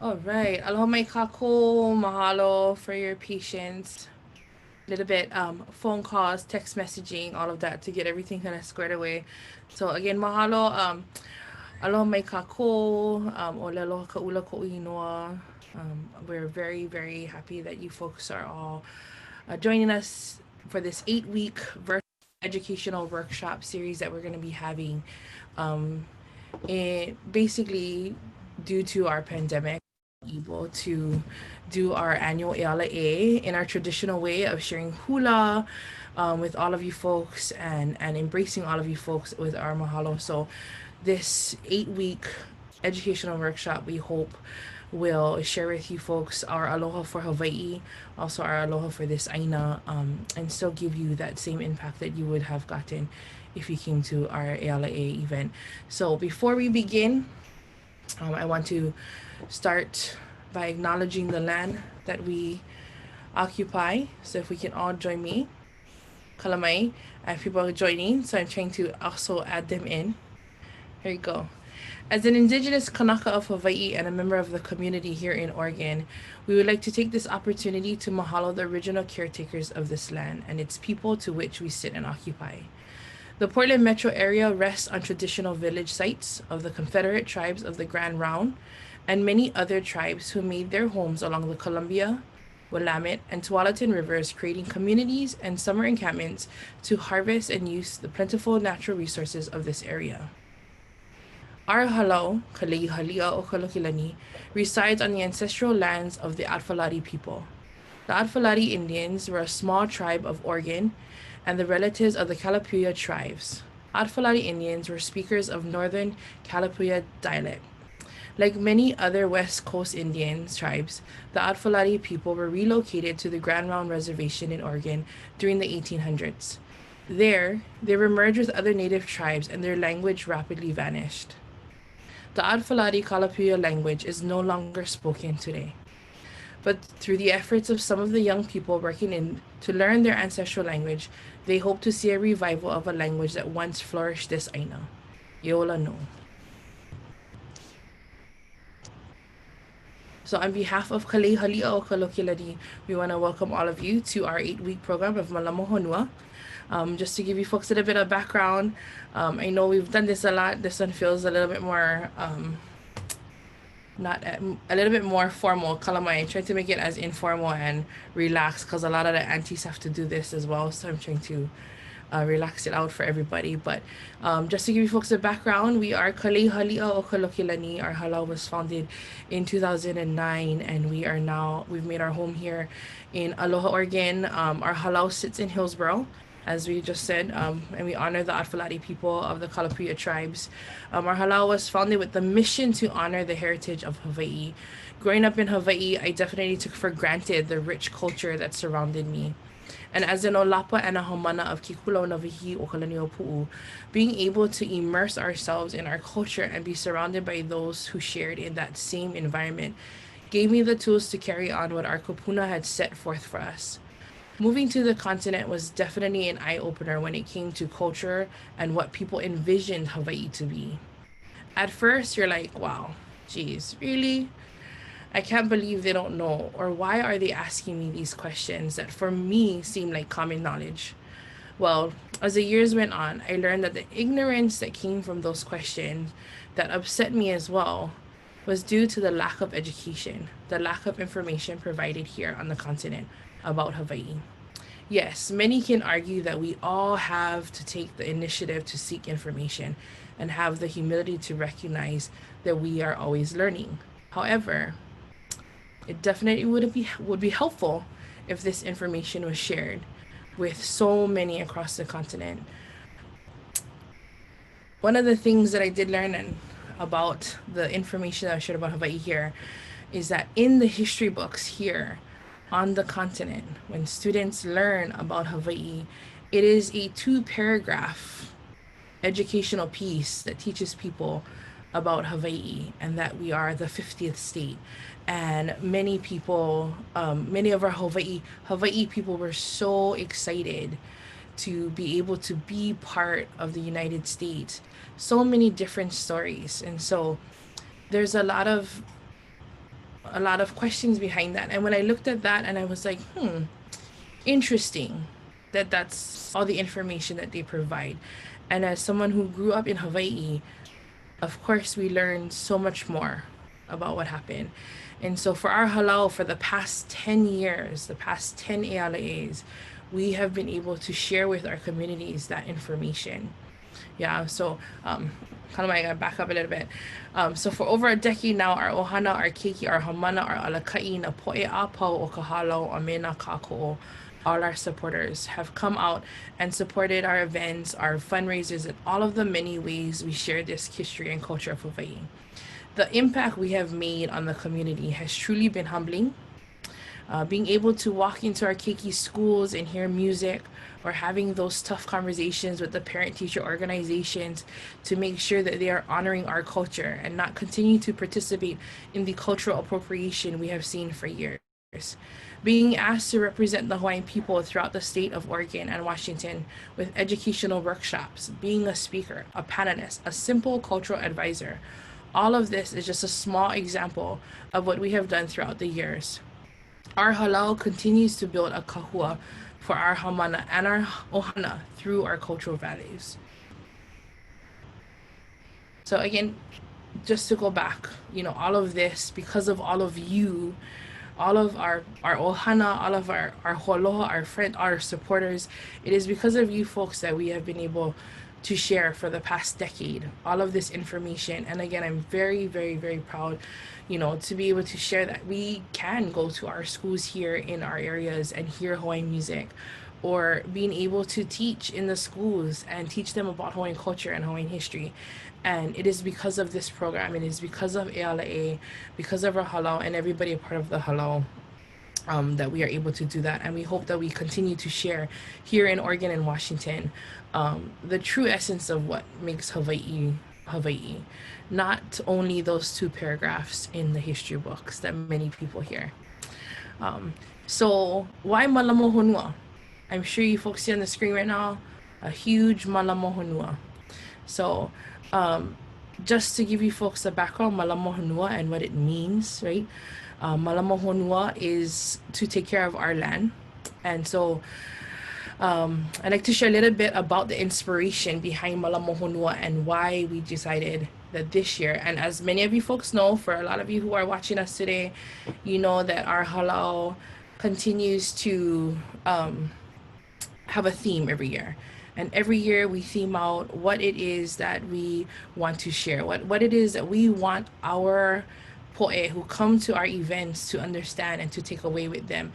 All right. Aloha mai kako. Mahalo for your patience. A little bit phone calls, text messaging, all of that to get everything kind of squared away. So again, mahalo. Aloha mai kako. O Leialoha kaula ko inoa. We're very, very happy that you folks are all joining us for this 8-week virtual educational workshop series that we're going to be having. Um, basically, due to our pandemic, able to do our annual Eala in our traditional way of sharing hula with all of you folks and embracing all of you folks with our mahalo. So, this 8-week educational workshop, we hope will share with you folks our aloha for Hawai'i, also our aloha for this aina, and still give you that same impact that you would have gotten if you came to our Eala event. So before we begin, I want to start by acknowledging the land that we occupy. So if we can all join me, kalamai, I have people joining, so I'm trying to also add them in. Here you go. As an Indigenous Kanaka of Hawaii and a member of the community here in Oregon, we would like to take this opportunity to mahalo the original caretakers of this land and its people to which we sit and occupy. The Portland metro area rests on traditional village sites of the Confederate tribes of the Grand Round and many other tribes who made their homes along the Columbia, Willamette, and Tualatin rivers, creating communities and summer encampments to harvest and use the plentiful natural resources of this area. Our halau, Haliʻa o Lokelani, resides on the ancestral lands of the Atfalati people. The Atfalati Indians were a small tribe of Oregon and the relatives of the Kalapuya tribes. Atfalati Indians were speakers of northern Kalapuya dialect. Like many other West Coast Indian tribes, the Atfalati people were relocated to the Grand Round Reservation in Oregon during the 1800s. There, they were merged with other native tribes and their language rapidly vanished. The Atfalati Kalapuya language is no longer spoken today. But through the efforts of some of the young people working in to learn their ancestral language, they hope to see a revival of a language that once flourished this aina. Yola no. So on behalf of Kalei Haliʻa o Lokelani, we want to welcome all of you to our 8-week program of Mālama Hōnua. Just to give you folks a little bit of background, I know we've done this a lot. This one feels a little bit more not a little bit more formal. Kalamai, trying to make it as informal and relaxed because a lot of the aunties have to do this as well. So I'm trying to relax it out for everybody. But just to give you folks a background, we are Kalei Haliʻa o Lokelani. Our halau was founded in 2009, and we've made our home here in Aloha, Oregon. Our halau sits in Hillsboro, as we just said, and we honor the Atfalati people of the Kalapuya tribes. Our halau was founded with the mission to honor the heritage of Hawaii. Growing up in Hawaii, I definitely took for granted the rich culture that surrounded me. And as an olapa and a homana of Kikulau Navihi o Kalani Pu'u, being able to immerse ourselves in our culture and be surrounded by those who shared in that same environment gave me the tools to carry on what our kupuna had set forth for us. Moving to the continent was definitely an eye opener when it came to culture and what people envisioned Hawaii to be. At first, you're like, wow, geez, really? I can't believe they don't know. Or why are they asking me these questions that for me seem like common knowledge? Well, as the years went on, I learned that the ignorance that came from those questions that upset me as well was due to the lack of education, the lack of information provided here on the continent about Hawaii. Yes, many can argue that we all have to take the initiative to seek information and have the humility to recognize that we are always learning. However, it definitely would be helpful if this information was shared with so many across the continent. One of the things that I did learn about the information that I shared about Hawaii here is that in the history books here on the continent, when students learn about Hawaii, it is a 2-paragraph educational piece that teaches people about Hawaii and that we are the 50th state. And many people, many of our Hawaii people were so excited to be able to be part of the United States. So many different stories. And so there's a lot of a lot of questions behind that. And when I looked at that and I was like, interesting that that's all the information that they provide. And as someone who grew up in Hawaii, of course, we learned so much more about what happened. And so for our halau, for the past 10 years, the past 10 ELAs, we have been able to share with our communities that information. Yeah, so kind of I gotta back up a little bit. So for over a decade now, our ohana, our keiki, our hamana, our alakai, na poe a pau o ka halau a mena kāko'o, all our supporters have come out and supported our events, our fundraisers, and all of the many ways we share this history and culture of Hawaii. The impact we have made on the community has truly been humbling. Being able to walk into our keiki schools and hear music, or having those tough conversations with the parent-teacher organizations to make sure that they are honoring our culture and not continue to participate in the cultural appropriation we have seen for years. Being asked to represent the Hawaiian people throughout the state of Oregon and Washington with educational workshops, being a speaker, a panelist, a simple cultural advisor. All of this is just a small example of what we have done throughout the years. Our halau continues to build a kahua for our hamana and our ohana through our cultural values. So again, just to go back, all of this, because of all of you, all of our ohana, all of our holoha, our friends, our supporters, it is because of you folks that we have been able to share for the past decade all of this information. And again, I'm very, very, very proud, to be able to share that we can go to our schools here in our areas and hear Hawaiian music, or being able to teach in the schools and teach them about Hawaiian culture and Hawaiian history. And it is because of this program, it is because of ELA, because of our halau and everybody a part of the halau, that we are able to do that. And we hope that we continue to share here in Oregon and Washington the true essence of what makes Hawaii, not only those 2 paragraphs in the history books that many people hear. So why Mālama Hōnua? I'm sure you folks see on the screen right now a huge Mālama Hōnua. So just to give you folks a background, Mālama Hōnua and what it means, right? Mālama Hōnua is to take care of our land. And so I'd like to share a little bit about the inspiration behind Mālama Hōnua and why we decided that this year. And as many of you folks know, for a lot of you who are watching us today, you know that our halau continues to have a theme every year. And every year we theme out what it is that we want to share, what it is that we want our poe who come to our events to understand and to take away with them.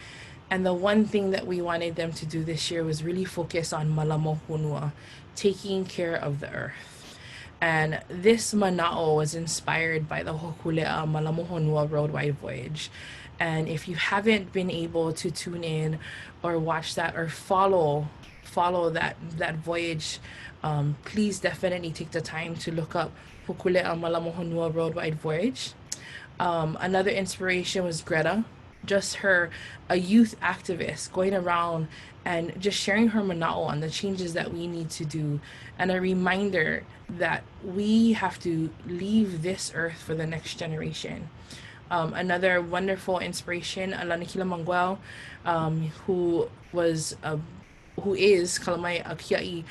And the one thing that we wanted them to do this year was really focus on Mālama Hōnua, taking care of the earth. And this mana'o was inspired by the Hokulea Mālama Hōnua Worldwide Voyage. And if you haven't been able to tune in or watch that or follow that voyage, please definitely take the time to look up Hokulea Mālama Hōnua Worldwide Voyage. Another inspiration was Greta, just a youth activist going around and just sharing her mana'o on the changes that we need to do, and a reminder that we have to leave this earth for the next generation. Another wonderful inspiration, Alanikila Manguel, who is Kalamai a kia'i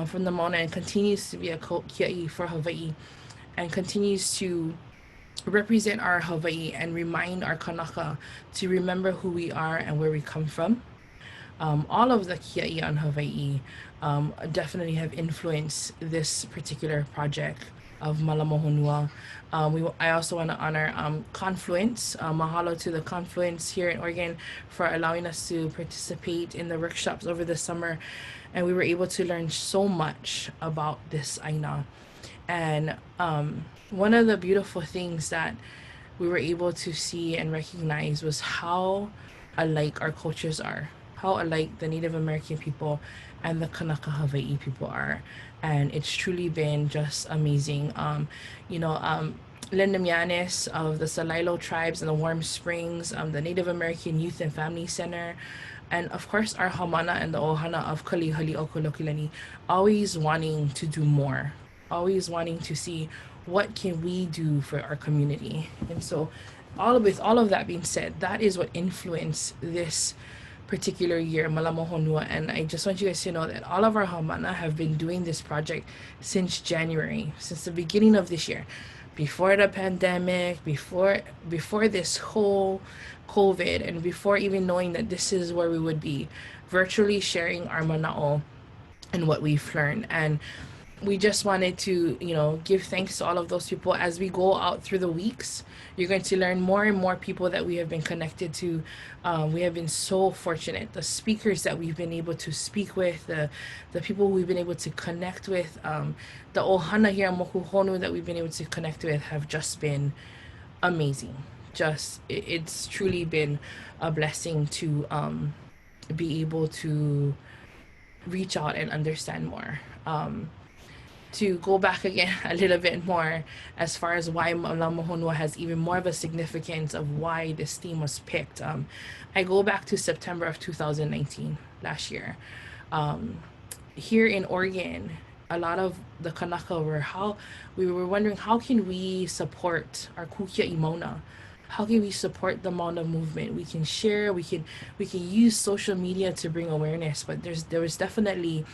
from the Mauna and continues to be a kia'i for Hawaii, and continues to represent our Hawaii and remind our kanaka to remember who we are and where we come from. All of the kia'i on Hawaii definitely have influenced this particular project of Mālama Hōnua. I also want to honor Confluence. Mahalo to the Confluence here in Oregon for allowing us to participate in the workshops over the summer. And we were able to learn so much about this aina. And one of the beautiful things that we were able to see and recognize was how alike our cultures are, how alike the Native American people and the Kanaka Hawaii people are. And it's truly been just amazing. Linda Mianis of the Salailo tribes and the Warm Springs, the Native American Youth and Family Center, and of course our Hamana and the Ohana of Haliʻa Lokelani, always wanting to do more, always wanting to see what can we do for our community? And so with all of that being said, that is what influenced this particular year, Mālama Hōnua. And I just want you guys to know that all of our haumana have been doing this project since January, since the beginning of this year, before the pandemic, before this whole COVID, and before even knowing that this is where we would be, virtually sharing our mana'o and what we've learned. And we just wanted to, give thanks to all of those people. As we go out through the weeks, you're going to learn more and more people that we have been connected to. We have been so fortunate. The speakers that we've been able to speak with, the people we've been able to connect with, the ohana here at Mālama Hōnua that we've been able to connect with have just been amazing. It's truly been a blessing to be able to reach out and understand more. To go back again a little bit more as far as why Mālama Hōnua has even more of a significance of why this theme was picked. I go back to September of 2019, last year. Here in Oregon, a lot of the Kanaka we were wondering, how can we support our kukia imona? How can we support the Mauna movement? We can share, we can use social media to bring awareness, but there was definitely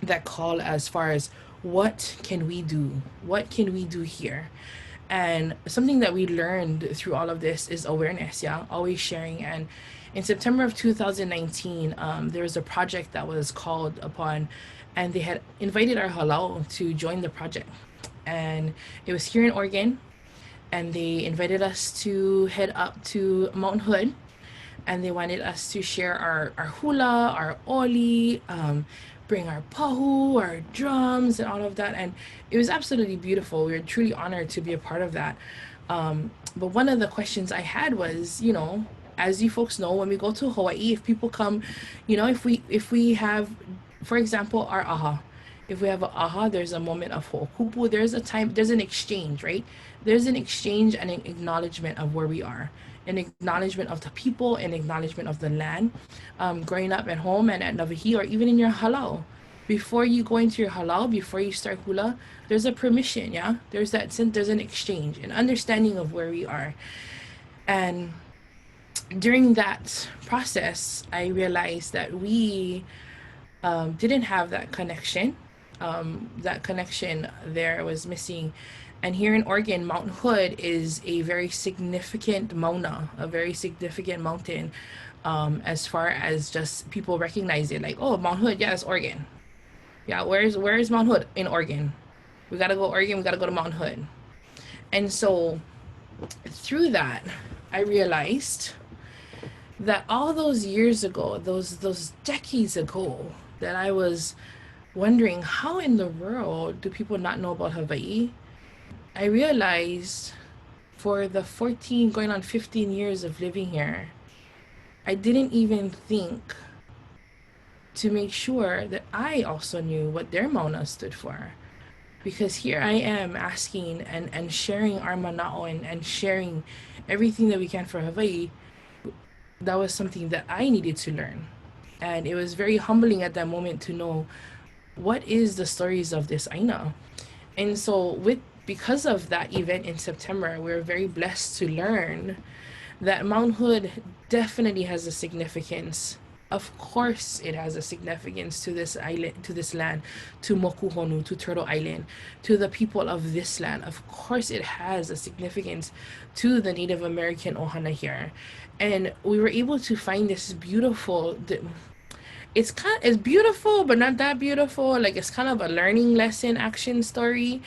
that call as far as what can we do? What can we do here? And something that we learned through all of this is awareness, always sharing. And in September of 2019, there was a project that was called upon, and they had invited our halau to join the project. And it was here in Oregon, and they invited us to head up to Mount Hood, and they wanted us to share our hula, our oli, bring our pahu, our drums, and all of that. And it was absolutely beautiful. We were truly honored to be a part of that. But one of the questions I had was, as you folks know, when we go to Hawaii, if people come, if we have, for example, our aha, if we have an aha, there's a moment of ho'okupu, there's an exchange, right? There's an exchange and an acknowledgement of where we are, an acknowledgement of the people, an acknowledgement of the land. Growing up at home and at Nawahi, or even in your halau, before you go into your halau, before you start hula, there's a permission, there's an exchange, an understanding of where we are. And during that process, I realized that we didn't have that connection. That connection there was missing. And here in Oregon, Mount Hood is a very significant mauna, a very significant mountain, as far as just people recognize it. Like, oh, Mount Hood, it's Oregon. Yeah, where's Mount Hood? In Oregon. We gotta go Oregon, we gotta go to Mount Hood. And so through that, I realized that all those years ago, those decades ago, that I was wondering, how in the world do people not know about Hawaii? I realized for the 14 going on 15 years of living here, I didn't even think to make sure that I also knew what their mauna stood for. Because here I am asking and sharing our mana'o and sharing everything that we can for Hawaii. That was something that I needed to learn. And it was very humbling at that moment to know what is the stories of this aina. And so because of that event in September, we were very blessed to learn that Mount Hood definitely has a significance. Of course, it has a significance to this island, to this land, to Mokuau, to Turtle Island, to the people of this land. Of course, it has a significance to the Native American ohana here. And we were able to find this beautiful, it's beautiful, but not that beautiful. Like, it's kind of a learning lesson action story.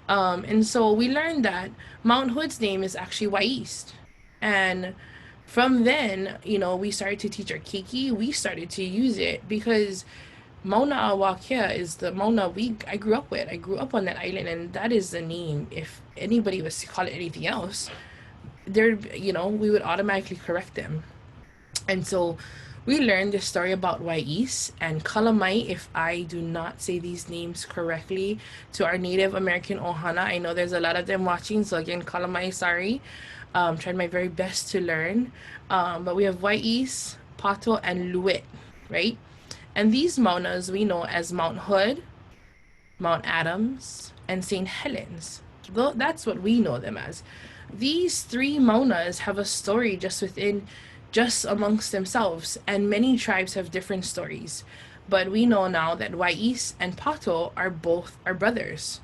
And so we learned that Mount Hood's name is actually Wai'ist. And from then, we started to teach our keiki. We started to use it because Mauna Awakea is the Mauna I grew up with. I grew up on that island, and that is the name. If anybody was to call it anything else, we would automatically correct them. And so we learned this story about Wai'is and Kalamai, if I do not say these names correctly, to our Native American ohana. I know there's a lot of them watching, so again, Kalamai, sorry. Tried my very best to learn. But we have Wai'is, Pato, and Luit, right? And these maunas we know as Mount Hood, Mount Adams, and St. Helens, Though that's what we know them as. These three Maunas have a story just amongst themselves, and many tribes have different stories. But we know now that Wais and Pato are brothers.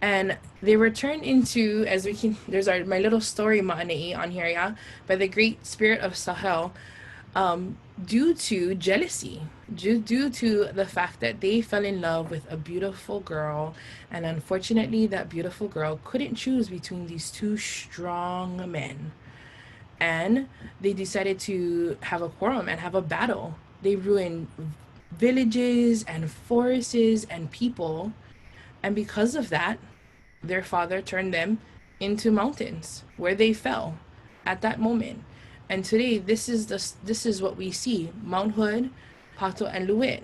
And they were turned into, as we can, there's my little story ma'anei on here, yeah, by the great spirit of Sahel, due to jealousy, due to the fact that they fell in love with a beautiful girl, and unfortunately that beautiful girl couldn't choose between these two strong men, and they decided to have a quarrel and have a battle. They ruined villages and forests and people, and because of that, their father turned them into mountains where they fell at that moment. And today, this is what we see: Mount Hood, Pato, and Luit.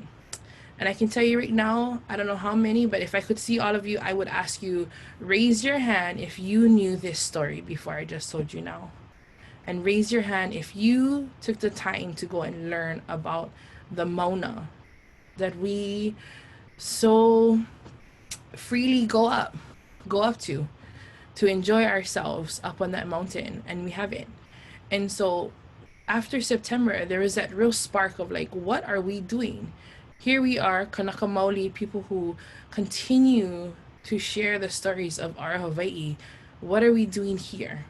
And I can tell you right now, I don't know how many, but if I could see all of you, I would ask you, raise your hand if you knew this story before I just told you now. And raise your hand if you took the time to go and learn about the Mauna that we so freely go up to enjoy ourselves up on that mountain, and we haven't. And so after September, there was that real spark of like, what are we doing? Here we are, Kanaka Maoli, people who continue to share the stories of our Hawai'i. What are we doing here?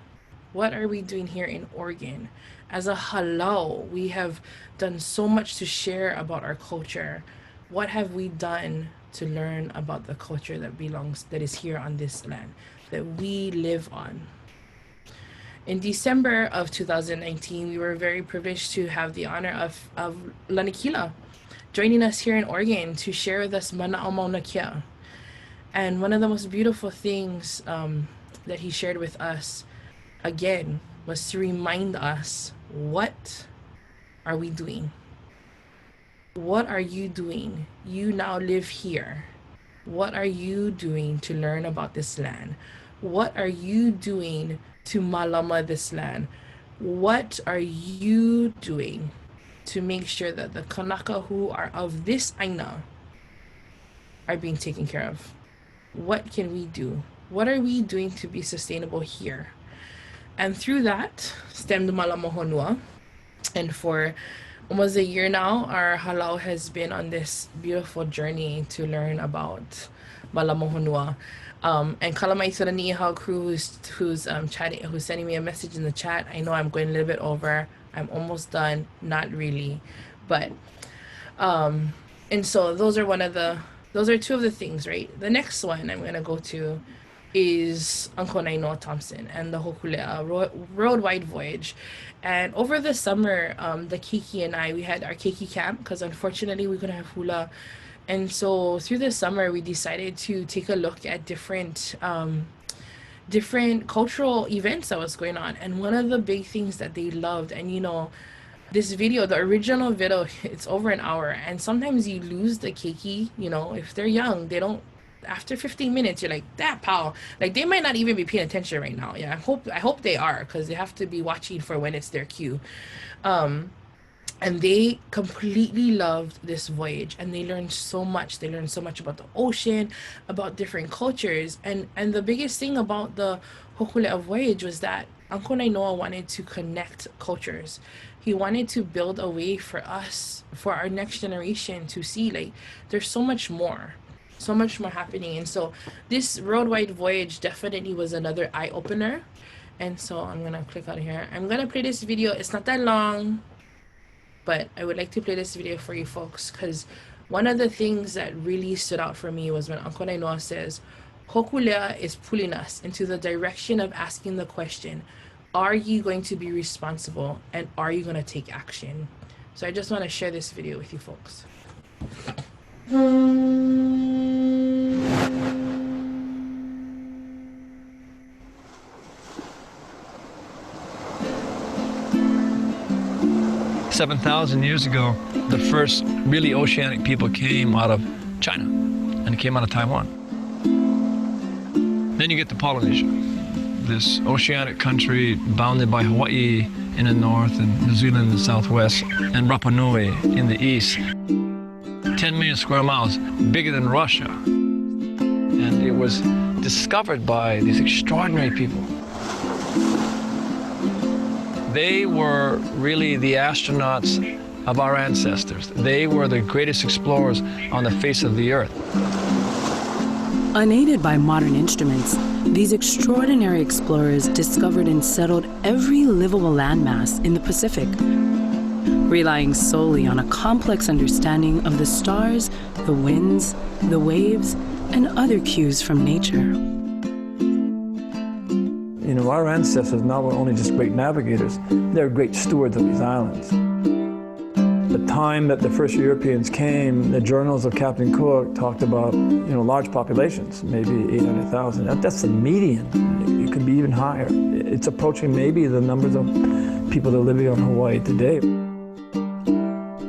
What are we doing here in Oregon? As a halau, we have done so much to share about our culture. What have we done to learn about the culture that is here on this land, that we live on? In December of 2019, we were very privileged to have the honor of Lanikila joining us here in Oregon to share with us Mana'o Mauna Kea. And one of the most beautiful things that he shared with us, again, was to remind us, what are we doing? What are you doing? You now live here. What are you doing to learn about this land? What are you doing to malama this land? What are you doing to make sure that the Kanaka who are of this aina are being taken care of? What can we do? What are we doing to be sustainable here? And through that stemmed Mālama Hōnua. And for almost a year now, our halau has been on this beautiful journey to learn about Mālama Hōnua. And Kalamai to the Nihao crew who's chatting, who's sending me a message in the chat. I know I'm going a little bit over. I'm almost done. Not really, but and so those are two of the things, right? The next one I'm gonna go to is Uncle Nainoa Thompson and the Hokulea Worldwide Voyage. And over the summer, the Keiki and I, we had our Keiki camp because unfortunately we couldn't have hula. And so through the summer, we decided to take a look at different cultural events that was going on. And one of the big things that they loved, and you know, this video, the original video, it's over an hour. And sometimes you lose the keiki, you know, if they're young, they don't, after 15 minutes, you're like, that pal, like they might not even be paying attention right now. Yeah, I hope they are, because they have to be watching for when it's their cue. And they completely loved this voyage, and they learned so much. They learned so much about the ocean, about different cultures. And the biggest thing about the Hokulea voyage was that Uncle Nainoa wanted to connect cultures. He wanted to build a way for us, for our next generation to see, like, there's so much more happening. And so this worldwide voyage definitely was another eye-opener. And so I'm gonna click out here. I'm gonna play this video. It's not that long, but I would like to play this video for you folks, because one of the things that really stood out for me was when Uncle Nainoa says, Hokulea is pulling us into the direction of asking the question, are you going to be responsible, and are you going to take action? So I just want to share this video with you folks. 7,000 years ago, the first really oceanic people came out of China, and it came out of Taiwan. Then you get to Polynesia, this oceanic country bounded by Hawai'i in the north and New Zealand in the southwest, and Rapa Nui in the east. 10 million square miles, bigger than Russia. And it was discovered by these extraordinary people. They were really the astronauts of our ancestors. They were the greatest explorers on the face of the earth. Unaided by modern instruments, these extraordinary explorers discovered and settled every livable landmass in the Pacific, relying solely on a complex understanding of the stars, the winds, the waves, and other cues from nature. You know, our ancestors now were only just great navigators. They're great stewards of these islands. The time that the first Europeans came, the journals of Captain Cook talked about, large populations, maybe 800,000. That's the median. It could be even higher. It's approaching maybe the numbers of people that are living on Hawaii today.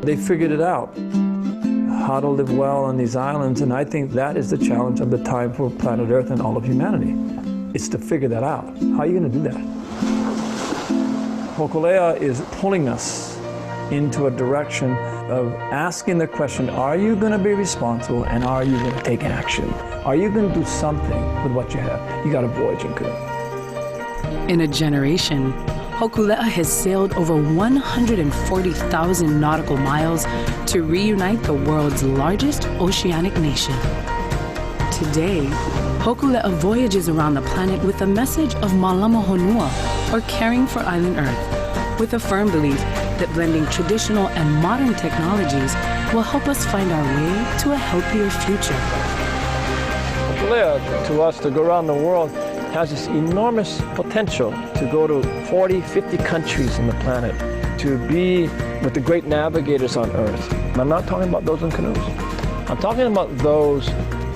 They figured it out, how to live well on these islands, and I think that is the challenge of the time for planet Earth and all of humanity. It's to figure that out. How are you going to do that? Hokulea is pulling us into a direction of asking the question, are you going to be responsible and are you going to take action? Are you going to do something with what you have? You got a voyage and crew. In a generation, Hokulea has sailed over 140,000 nautical miles to reunite the world's largest oceanic nation. Today, Hokulea voyages around the planet with the message of Mālama Hōnua, or caring for island Earth, with a firm belief that blending traditional and modern technologies will help us find our way to a healthier future. Hokulea, to us, to go around the world, has this enormous potential to go to 40, 50 countries on the planet, to be with the great navigators on Earth. And I'm not talking about those in canoes. I'm talking about those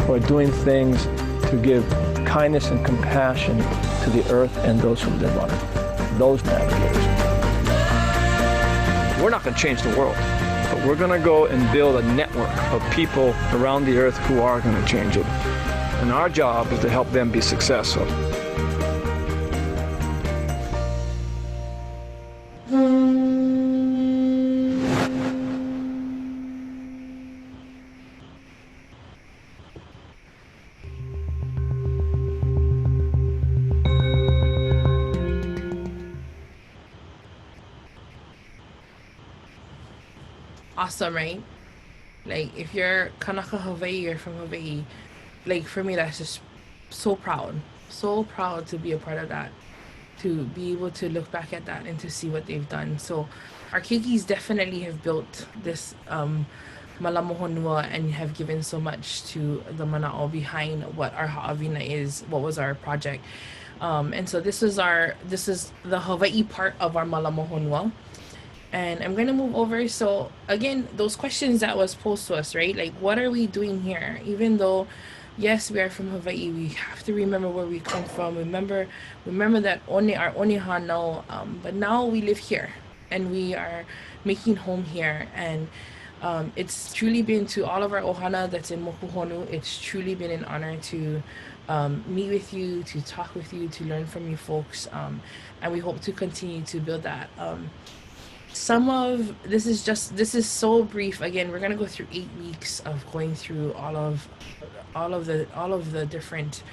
who are doing things to give kindness and compassion to the Earth and those who live on it, those navigators. We're not going to change the world, but we're going to go and build a network of people around the Earth who are going to change it. And our job is to help them be successful. Awesome, right? Like, if you're Kanaka Hawaii, you're from Hawaii, like, for me, that's just so proud to be a part of that, to be able to look back at that and to see what they've done. So our keikis definitely have built this Mālama Hōnua and have given so much to the mana'o behind what our ha'awina is, what was our project. And so this is the Hawaii part of our Mālama Hōnua. And I'm going to move over. So again, those questions that was posed to us, right? Like, what are we doing here? Even though, yes, we are from Hawaii, we have to remember where we come from. Remember that our onihana, but now we live here and we are making home here. And it's truly been, to all of our ohana that's in Mokuau, it's truly been an honor to meet with you, to talk with you, to learn from you folks. And we hope to continue to build that. This is so brief. Again, we're gonna go through 8 weeks of going through all of the different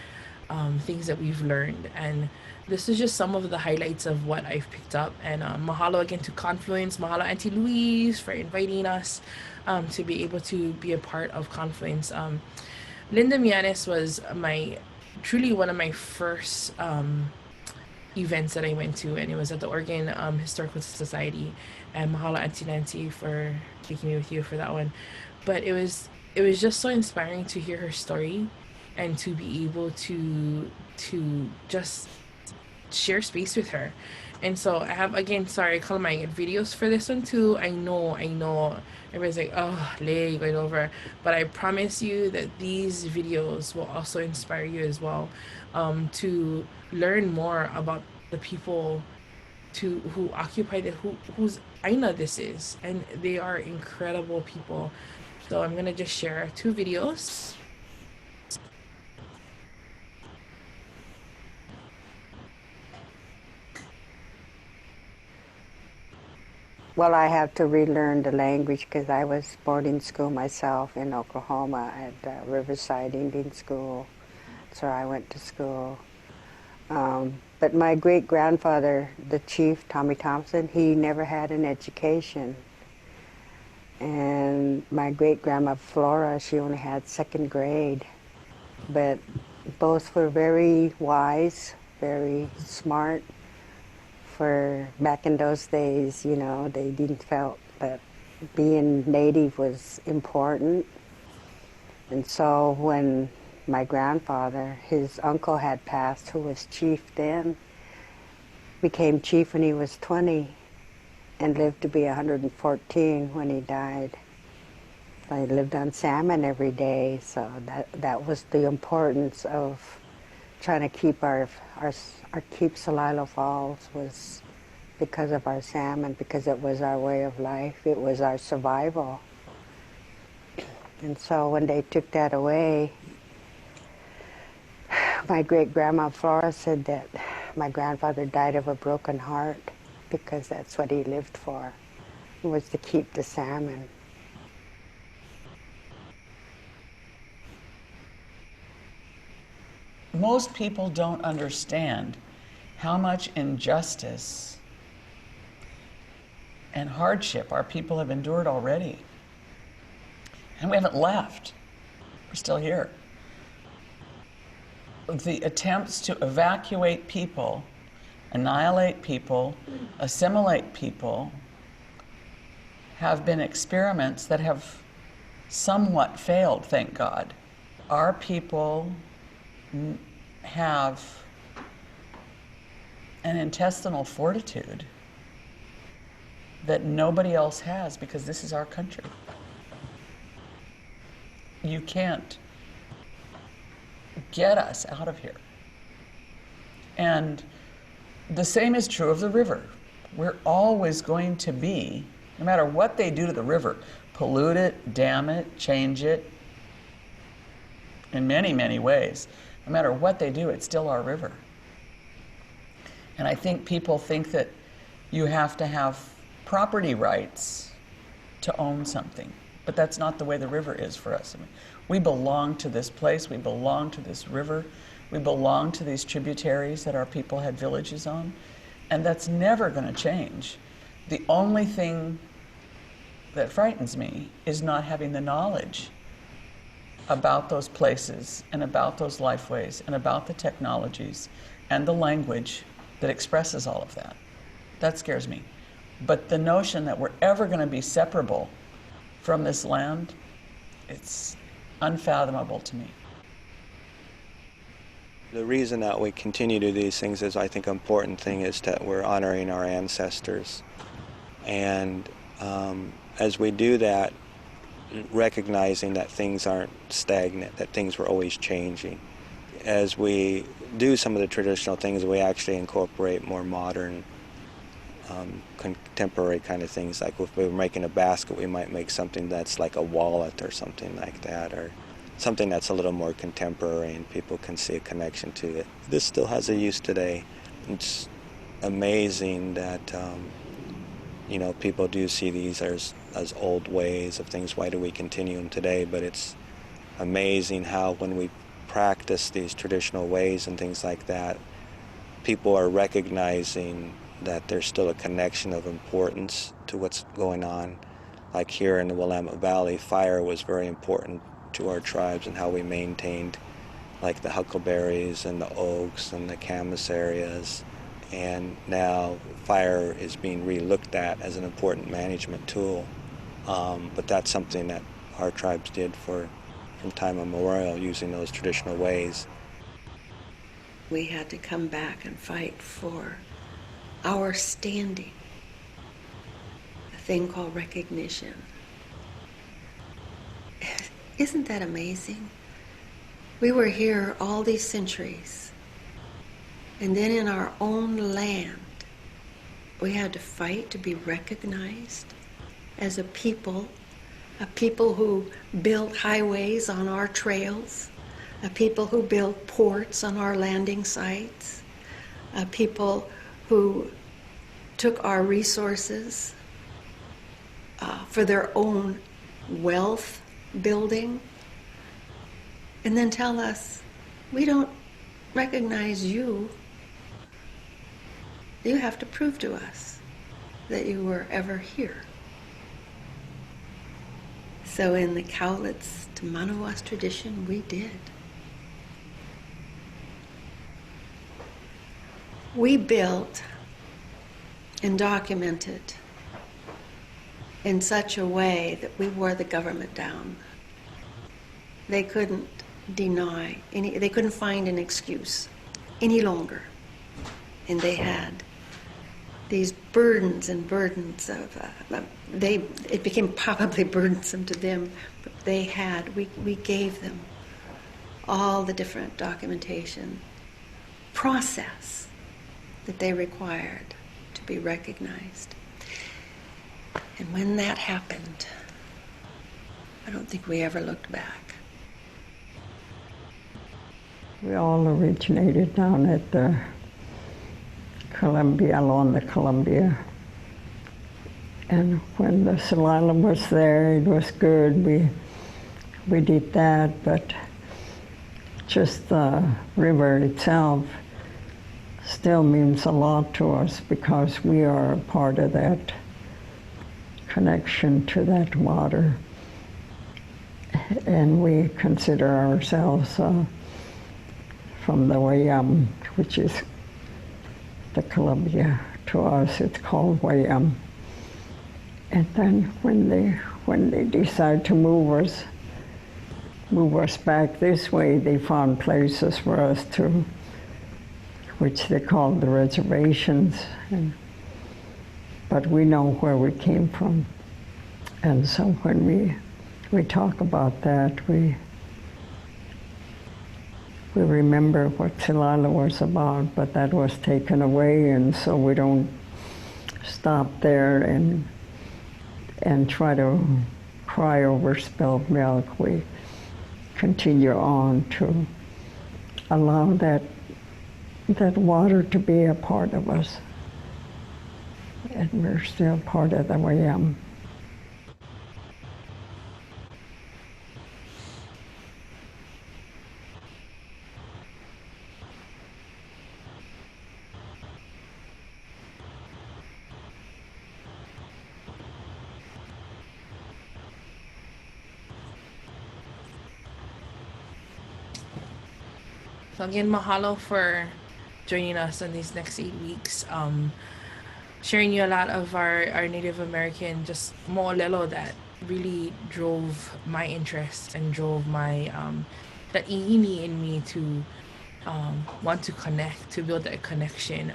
things that we've learned, and this is just some of the highlights of what I've picked up. And mahalo again to Confluence, mahalo Auntie Louise for inviting us to be able to be a part of Confluence. Linda Mianis was truly one of my first events that I went to, and it was at the Oregon Historical Society, and mahalo Auntie Nancy for taking me with you for that one. But it was just so inspiring to hear her story and to be able to just share space with her. And so I have, again, sorry, Kalama, I get videos for this one too. I know everybody's like, oh, Lei, going over, but I promise you that these videos will also inspire you as well, to learn more about the people who occupy whose aina this is, and they are incredible people. So I'm gonna just share 2 videos. Well, I have to relearn the language because I was boarding school myself in Oklahoma at Riverside Indian School. That's where I went to school. But my great-grandfather, the chief, Tommy Thompson, he never had an education. And my great-grandma Flora, she only had 2nd grade. But both were very wise, very smart. For back in those days, you know, they didn't felt that being Native was important. And so when my grandfather, his uncle had passed, who was chief then, became chief when he was 20 and lived to be 114 when he died. I lived on salmon every day, so that was the importance of trying to keep keep Celilo Falls, was because of our salmon, because it was our way of life, it was our survival. And so when they took that away, my great-grandma Flora said that my grandfather died of a broken heart because that's what he lived for, was to keep the salmon. Most people don't understand how much injustice and hardship our people have endured already. And we haven't left. We're still here. The attempts to evacuate people, annihilate people, assimilate people, have been experiments that have somewhat failed, thank God. Our people have an intestinal fortitude that nobody else has, because this is our country. You can't get us out of here. And the same is true of the river. We're always going to be, no matter what they do to the river, pollute it, dam it, change it, in many, many ways. No matter what they do, it's still our river. And I think people think that you have to have property rights to own something. But that's not the way the river is for us. I mean, we belong to this place, we belong to this river, we belong to these tributaries that our people had villages on, and that's never going to change. The only thing that frightens me is not having the knowledge about those places and about those lifeways and about the technologies and the language that expresses all of that. That scares me. But the notion that we're ever going to be separable from this land, it's unfathomable to me. The reason that we continue to do these things is, I think, an important thing is that we're honoring our ancestors. And as we do that, recognizing that things aren't stagnant, that things were always changing. As we do some of the traditional things, we actually incorporate more modern, contemporary kind of things. Like if we were making a basket, we might make something that's like a wallet or something like that, or something that's a little more contemporary and people can see a connection to it. This still has a use today. It's amazing that you know, people do see these as old ways of things. Why do we continue them today? But it's amazing how when we practice these traditional ways and things like that, people are recognizing that there's still a connection of importance to what's going on. Like here in the Willamette Valley, fire was very important to our tribes and how we maintained like the huckleberries and the oaks and the camas areas. And now fire is being re-looked at as an important management tool. But that's something that our tribes did from time immemorial, using those traditional ways. We had to come back and fight for our standing, a thing called recognition. Isn't that amazing? We were here all these centuries, and then in our own land, we had to fight to be recognized as a people who built highways on our trails, a people who built ports on our landing sites, a people who took our resources for their own wealth building, and then tell us We don't recognize you. You have to prove to us that you were ever here. So in the Kaula's to Manawa's tradition, we did. We built and documented in such a way that we wore the government down. They couldn't deny they couldn't find an excuse any longer. And they had these burdens and burdens of, it became probably burdensome to them, but we gave them all the different documentation process that they required to be recognized. And when that happened, I don't think we ever looked back. We all originated down at the Columbia, along the Columbia. And when the Siletz was there, it was good. We did that, but just the river itself still means a lot to us because we are a part of that connection to that water. And we consider ourselves from the Wayam, which is the Columbia. To us, it's called Wayam. And then when they decide to move us back this way, they found places for us to, which they called the reservations. But we know where we came from. And so when we talk about that, we remember what Siletz was about, but that was taken away, and so we don't stop there and try to cry over spilled milk. We continue on to allow that water to be a part of us. And we're still part of the Wayam. So again, mahalo for joining us in these next 8 weeks. Sharing you a lot of our Native American, just mo'olelo that really drove my interest and drove my, that iini in me to want to connect, to build that connection.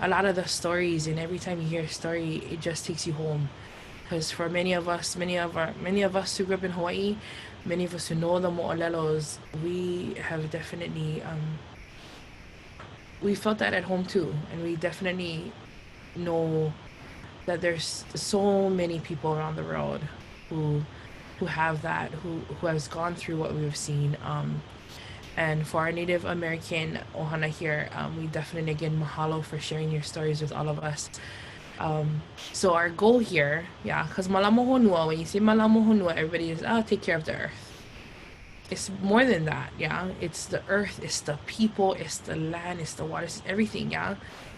A lot of the stories, and every time you hear a story, it just takes you home. Because for many of us who grew up in Hawaii, many of us who know the mo'olelos, we have definitely, we felt that at home too. And we definitely know that there's so many people around the world who have that, who has gone through what we've seen. And for our Native American ohana here, we definitely, again, mahalo for sharing your stories with all of us. So our goal here, because Mālama Hōnua, when you say Mālama Hōnua, everybody is, take care of the earth. It's more than that, It's the earth, it's the people, it's the land, it's the water, it's everything,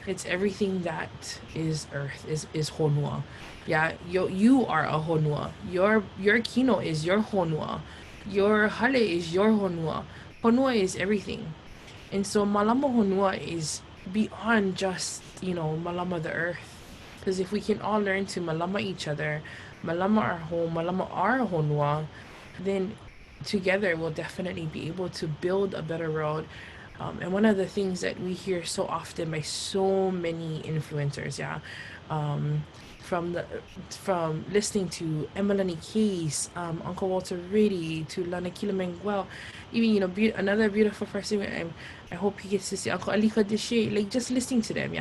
It's everything that is earth, is Hōnua. You are a Hōnua. Your kino is your Hōnua. Your hale is your Hōnua. Hōnua is everything. And so Mālama Hōnua is beyond just, Mālama the earth. Because if we can all learn to malama each other, malama our home, malama our Hōnua, then together we'll definitely be able to build a better world. And one of the things that we hear so often by so many influencers, from listening to Emily Case, Uncle Walter Riddy, to Lanakila Manguel, even another beautiful person. I hope he gets to see Uncle Alika Deshe, like just listening to them,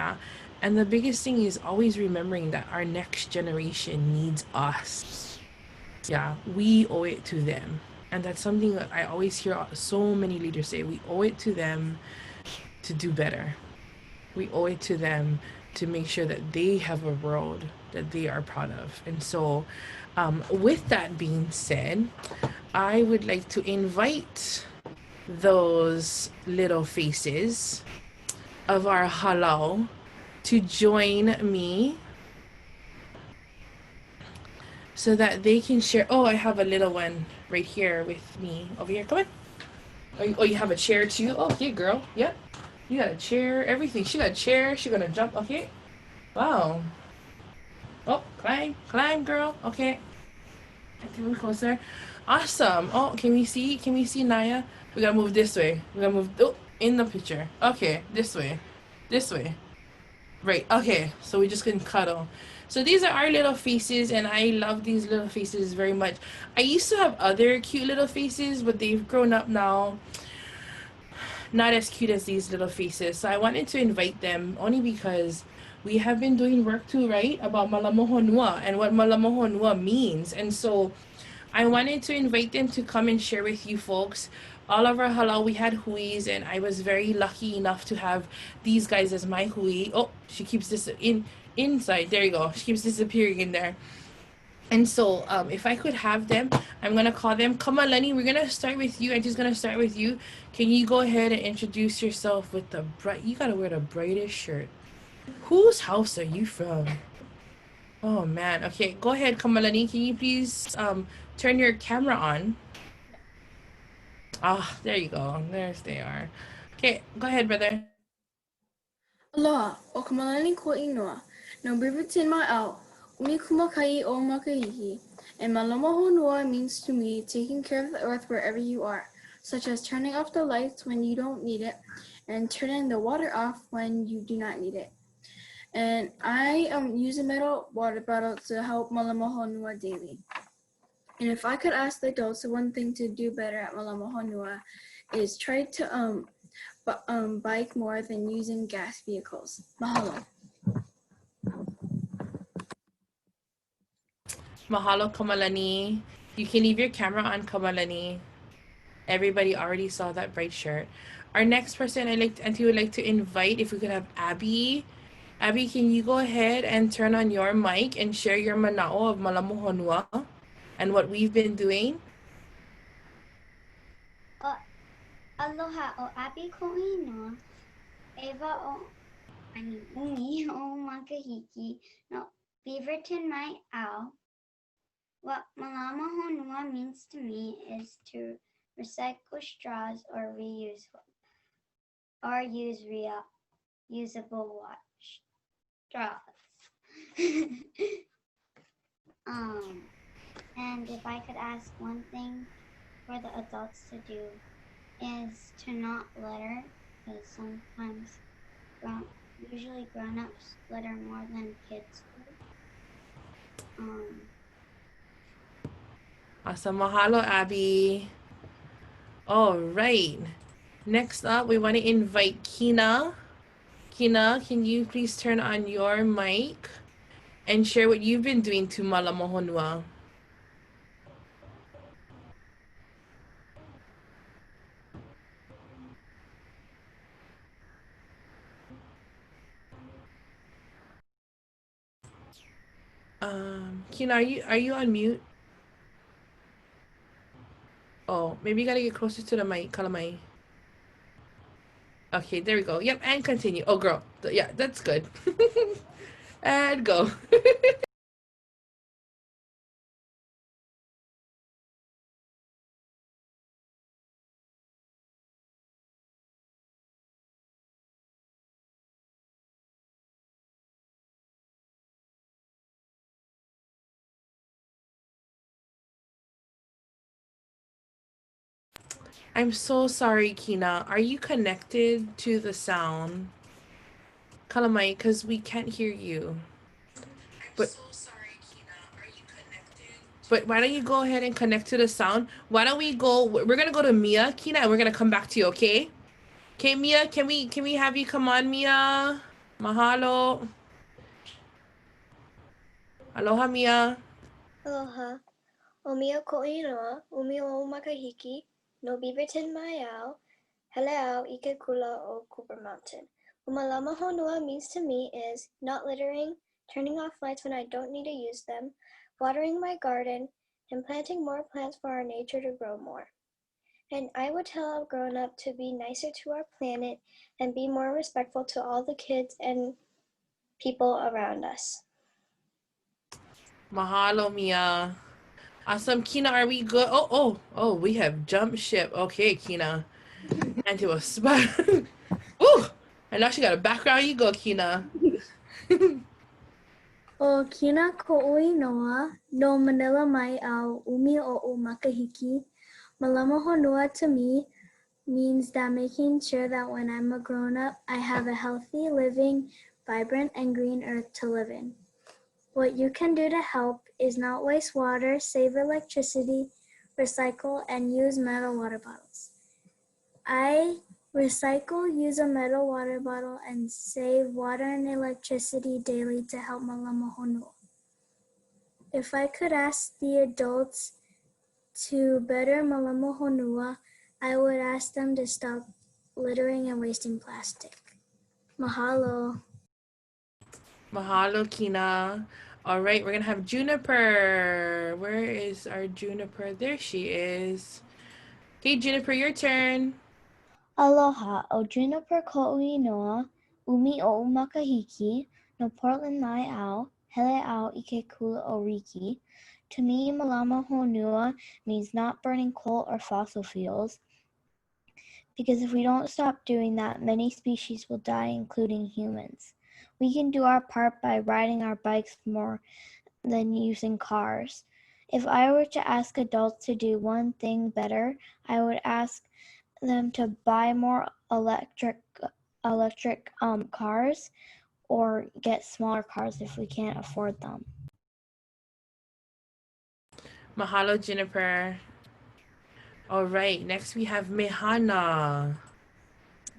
And the biggest thing is always remembering that our next generation needs us. We owe it to them. And that's something that I always hear so many leaders say. We owe it to them to do better. We owe it to them to make sure that they have a world that they are proud of. And so with that being said, I would like to invite those little faces of our halau to join me so that they can share. Oh, I have a little one right here with me. Over here, come on. Oh, you have a chair too? Oh, okay, girl. Yep. You got a chair, everything. She got a chair. She gonna jump. Okay. Wow. Oh, climb, girl. Okay. Move closer. Awesome. Oh, can we see? Can we see Naya? We gotta move this way. We gotta move in the picture. Okay, this way. This way. Right. Okay. So we just can cuddle. So these are our little faces, and I love these little faces very much. I used to have other cute little faces, but they've grown up now. Not as cute as these little faces. So I wanted to invite them only because we have been doing work too, right? About Mālama Hōnua and what Mālama Hōnua means. And so I wanted to invite them to come and share with you folks. All of our halau, we had huis, and I was very lucky enough to have these guys as my hui. Oh, she keeps this inside. There you go. She keeps disappearing in there. And so if I could have them, I'm going to call them. Kamalani, we're going to start with you. I'm just going to start with you. Can you go ahead and introduce yourself with the bright... You got to wear the brightest shirt. Whose house are you from? Oh, man. Okay, go ahead, Kamalani. Can you please turn your camera on? Ah, there you go. There they are. Okay, go ahead, brother. Aloha, o Kamalani ko ingoa. No Briverton my out. Umi kumakai o makahiki. And Mālama Hōnua means to me taking care of the earth wherever you are, such as turning off the lights when you don't need it and turning the water off when you do not need it. And I use a metal water bottle to help Mālama Hōnua daily. And if I could ask the adults, the one thing to do better at Mālama Hōnua is try to bike more than using gas vehicles. Mahalo. Mahalo, Kamalani. You can leave your camera on, Kamalani. Everybody already saw that bright shirt. Our next person Auntie would like to invite, if we could have Abby. Abby, can you go ahead and turn on your mic and share your manao of Mālama Hōnua and what we've been doing? Aloha o Abby ko ingoa. Eva o umi o makahiki no Beaverton my owl. What Mālama Hōnua means to me is to recycle straws or use reusable straws. And if I could ask one thing for the adults to do is to not litter, because sometimes usually grown-ups litter more than kids do. Awesome. Mahalo, Abby. All right. Next up, we want to invite Kina. Kina, can you please turn on your mic and share what you've been doing to Mālama Hōnua? Kina, are you on mute? Oh, maybe you gotta get closer to the mic, Kalamai. Okay, there we go. Yep, and continue. Oh, girl. Yeah, that's good. And go. I'm so sorry, Kina. Are you connected to the sound? Kalamai, because we can't hear you. But why don't you go ahead and connect to the sound? Why don't we go, we're gonna go to Mia, Kina, and we're gonna come back to you, okay? Okay, Mia, can we have you come on, Mia? Mahalo. Aloha, Mia. Aloha. O mia ko inoa, umi o makahiki, no Beaverton mai au, Haliʻa ike kula o Cooper Mountain. What Mālama Hōnua means to me is not littering, turning off lights when I don't need to use them, watering my garden, and planting more plants for our nature to grow more. And I would tell a grown-up to be nicer to our planet and be more respectful to all the kids and people around us. Mahalo, Mia. Awesome. Kina, are we good? Oh, we have jumped ship. Okay, Kina. Into a spot. Ooh! And now she got a background. You go, Kina. O kina ko'oi noa, no Manila mai au umi o makahiki. Mālama Hōnua to me means that making sure that when I'm a grown-up, I have a healthy, living, vibrant, and green earth to live in. What you can do to help is not waste water, save electricity, recycle, and use metal water bottles. I recycle, use a metal water bottle, and save water and electricity daily to help Mālama Hōnua. If I could ask the adults to better Mālama Hōnua, I would ask them to stop littering and wasting plastic. Mahalo. Mahalo, Kina. All right, we're going to have Juniper. Where is our Juniper? There she is. Okay, Juniper, your turn. Aloha, o Juniper ko'ui noa, umi o makahiki, no Portland mai au, hele au ike kula o riki. To me, Mālama Hōnua means not burning coal or fossil fuels, because if we don't stop doing that, many species will die, including humans. We can do our part by riding our bikes more than using cars. If I were to ask adults to do one thing better, I would ask them to buy more electric cars or get smaller cars if we can't afford them. Mahalo, Juniper. All right, next we have Mehana.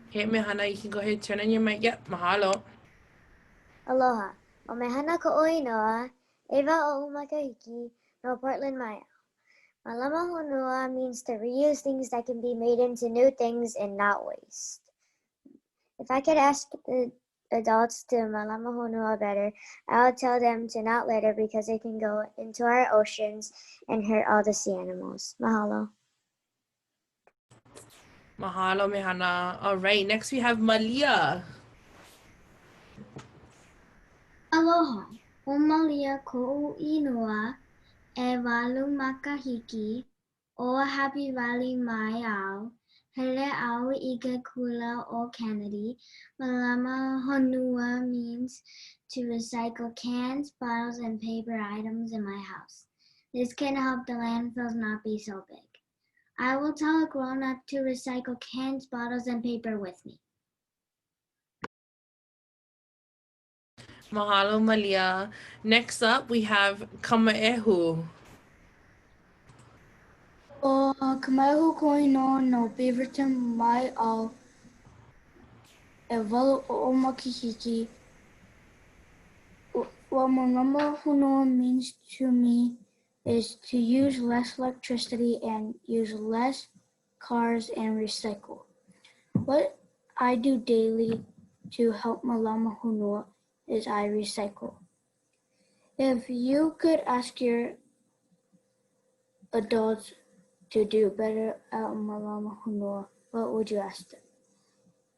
Okay, Mehana, you can go ahead and turn on your mic. Yep, mahalo. Aloha. O mehana ko'oi noa, eva o makahiki, no Portland mai. Mālama Hōnua means to reuse things that can be made into new things and not waste. If I could ask the adults to Mālama Hōnua better, I would tell them to not litter because it can go into our oceans and hurt all the sea animals. Mahalo. Mahalo, Mehana. All right, next we have Malia. Aloha. O Malia ko'ui noa, e walu makahiki, o Happy Valley mai au, hele au ike kula o Kennedy. Mālama Hōnua means to recycle cans, bottles, and paper items in my house. This can help the landfills not be so big. I will tell a grown-up to recycle cans, bottles, and paper with me. Mahalo, Malia. Next up, we have Kamaehu. O Kamaehu koino no Beaverton mai au e walu o makahiki. What Mālama Hōnua means to me is to use less electricity and use less cars and recycle. What I do daily to help Mālama Hōnua is I recycle. If you could ask your adults to do better at Mālama Hōnua, what would you ask them?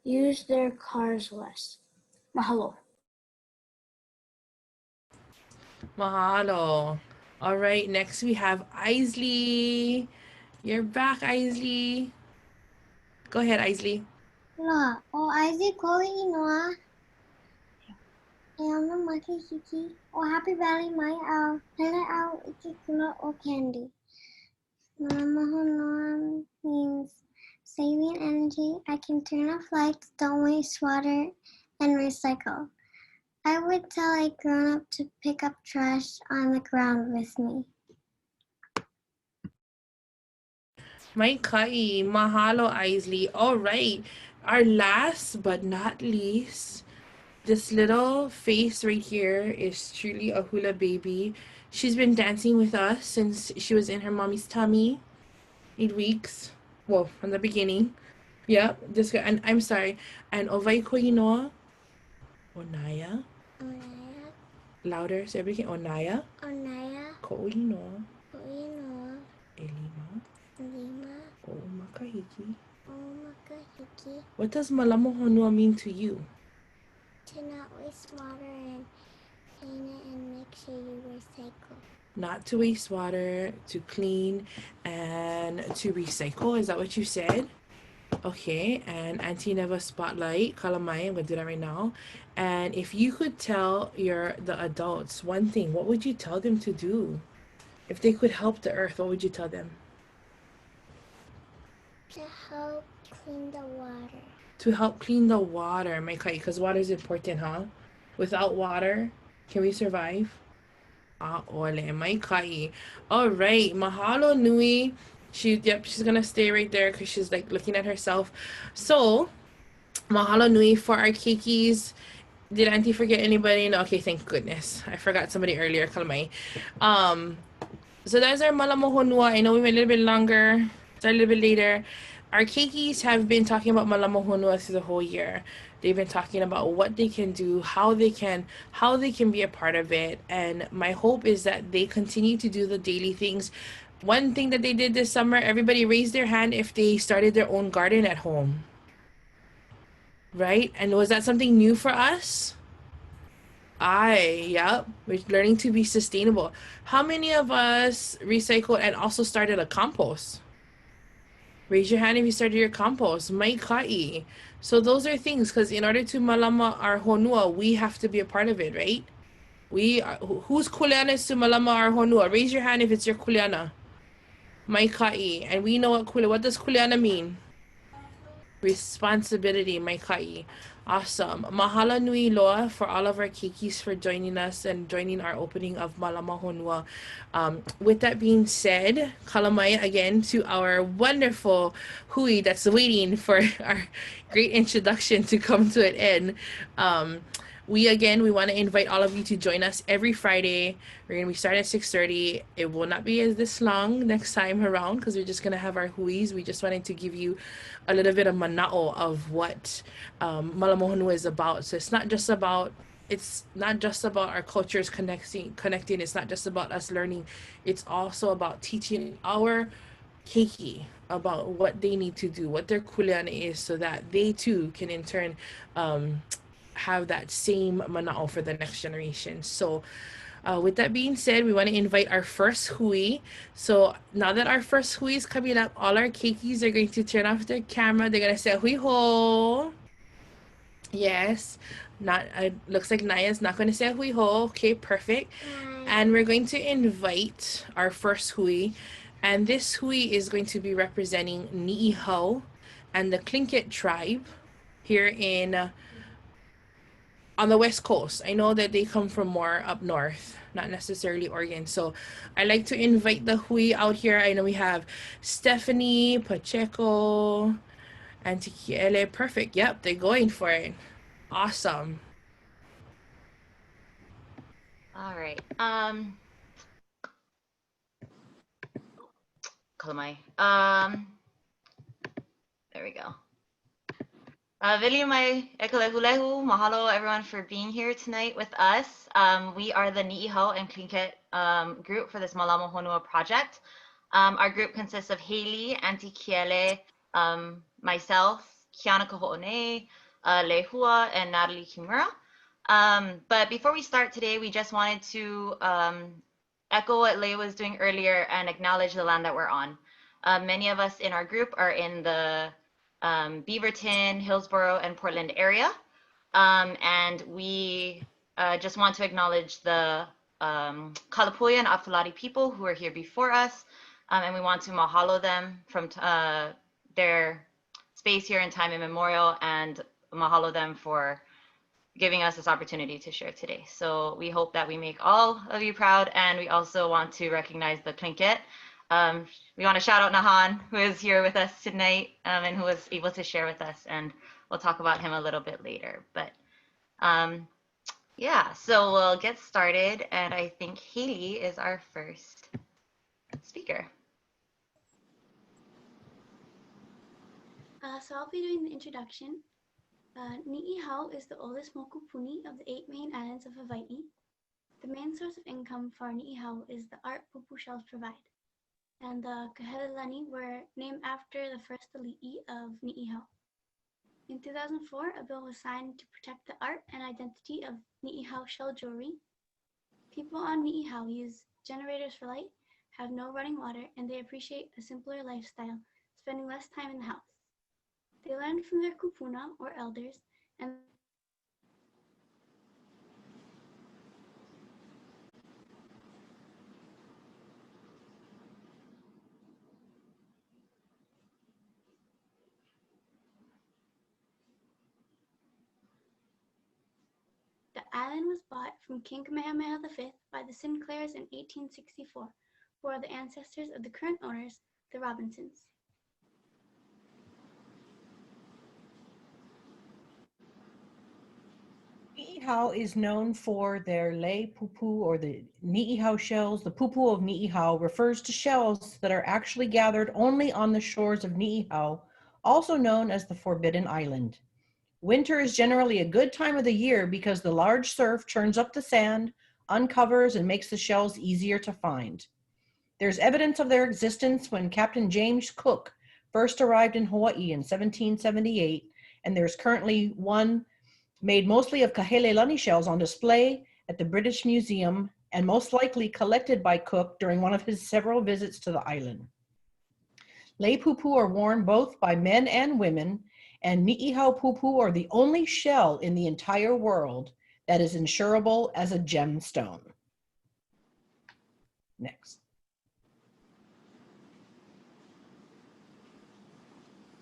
Use their cars less. Mahalo. Mahalo. All right, next we have Isley. You're back, Isley. Go ahead, Isley. Aloha. O Isaac ko'i noa, e ana makahiki, o Happy Valley mai au, hele au ike kula o candy. Mālama Hōnua means saving energy. I can turn off lights, don't waste water, and recycle. I would tell a grown-up to pick up trash on the ground with me. Mai kai, mahalo, Isley. All right, our last but not least, this little face right here is truly a hula baby. She's been dancing with us since she was in her mommy's tummy, 8 weeks. Well, from the beginning. Yeah, this and I'm sorry. And ovai koinoa, onaya. Onaya. Louder, so everybody can. Onaya. Onaya. Koinoa. Ko'inoa. Elima. Lima. O makahiki. Makahiki. What does Mālama Hōnua mean to you? To not waste water and clean it and make sure you recycle. Not to waste water, to clean, and to recycle. Is that what you said? Okay, and Auntie Neva Spotlight, Kalamai, I'm going to do that right now. And if you could tell the adults one thing, what would you tell them to do? If they could help the earth, what would you tell them? To help clean the water. To help clean the water, my kai, because water is important, huh? Without water, can we survive? Ole, my kai. All right, mahalo nui. She's gonna stay right there because she's like looking at herself. So, mahalo nui for our keikis. Did Auntie forget anybody? No, okay, thank goodness. I forgot somebody earlier, kalamai. So that's our Mālama Hōnua. I know we went a little bit longer, started a little bit later. Our keikis have been talking about Mālama Hōnua through the whole year. They've been talking about what they can do, how they can be a part of it. And my hope is that they continue to do the daily things. One thing that they did this summer, everybody raised their hand if they started their own garden at home. Right? And was that something new for us? Yep. We're learning to be sustainable. How many of us recycled and also started a compost? Raise your hand if you started your compost. Mai kai. So those are things, because in order to malama our honua, we have to be a part of it, right? Whose kuleana is to malama our honua? Raise your hand if it's your kuleana. Mai kai. And we know what does kuleana mean? Responsibility, mai kai. Awesome. Mahalo nui loa for all of our keikis for joining us and joining our opening of Mālama Hōnua. With that being said, kalamai again to our wonderful hui that's waiting for our great introduction to come to an end. We want to invite all of you to join us every Friday. We're going to be starting at 6:30. It will not be this long next time around because we're just going to have our huis. We just wanted to give you a little bit of mana'o of what Mālama Hōnua is about. So it's not just about our cultures connecting. It's not just about us learning. It's also about teaching our keiki about what they need to do, what their kuleana is, so that they too can in turn have that same mana'o for the next generation. So with that being said, we want to invite our first hui. So now that our first hui is coming up, all our keikis are going to turn off their camera. They're going to say hui ho. Yes. Looks like Naya's not going to say hui ho. Okay, perfect. And we're going to invite our first hui. And this hui is going to be representing Ni'ihau and the Tlingit tribe here on the West Coast. I know that they come from more up north, not necessarily Oregon. So I like to invite the hui out here. I know we have Stephanie, Pacheco, Auntie Kiele. Perfect. Yep, they're going for it. Awesome. All right. Kalamai. There we go. Viliumai ekalehulehu, mahalo everyone for being here tonight with us. We are the Ni'ihau and Tlingit group for this Mālama Hōnua project. Our group consists of Haley, Auntie Kiele, myself, Kiana Kaho'one, Lehua, and Natalie Kimura. But before we start today, we just wanted to echo what Leigh was doing earlier and acknowledge the land that we're on. Many of us in our group are in the Beaverton, Hillsborough, and Portland area. And we just want to acknowledge the Kalapuya and Afulati people who are here before us. And we want to mahalo them from their space here in time immemorial, and mahalo them for giving us this opportunity to share today. So we hope that we make all of you proud, and we also want to recognize the Tlingit. We want to shout out Nahan, who is here with us tonight and who was able to share with us, and we'll talk about him a little bit later. But yeah, so we'll get started, and I think Haley is our first speaker. So I'll be doing the introduction. Ni'ihau is the oldest mokupuni of the 8 main islands of Hawai'i. The main source of income for Ni'ihau is the art pupu shells provide. and the Kahelelani were named after the first ali'i of Ni'ihau. In 2004, a bill was signed to protect the art and identity of Ni'ihau shell jewelry. People on Ni'ihau use generators for light, have no running water, and they appreciate a simpler lifestyle, spending less time in the house. They learned from their kupuna, or elders, and the island was bought from King Kamehameha V by the Sinclairs in 1864, who are the ancestors of the current owners, the Robinsons. Ni'ihau is known for their lei pupu, or the Ni'ihau shells. The pupu of Ni'ihau refers to shells that are actually gathered only on the shores of Ni'ihau, also known as the Forbidden Island. Winter is generally a good time of the year because the large surf churns up the sand, uncovers, and makes the shells easier to find. There's evidence of their existence when Captain James Cook first arrived in Hawai'i in 1778, and there's currently one made mostly of Kahelelani shells on display at the British Museum, and most likely collected by Cook during one of his several visits to the island. Lei pupu are worn both by men and women, and Ni'ihau pupu are the only shell in the entire world that is insurable as a gemstone. Next.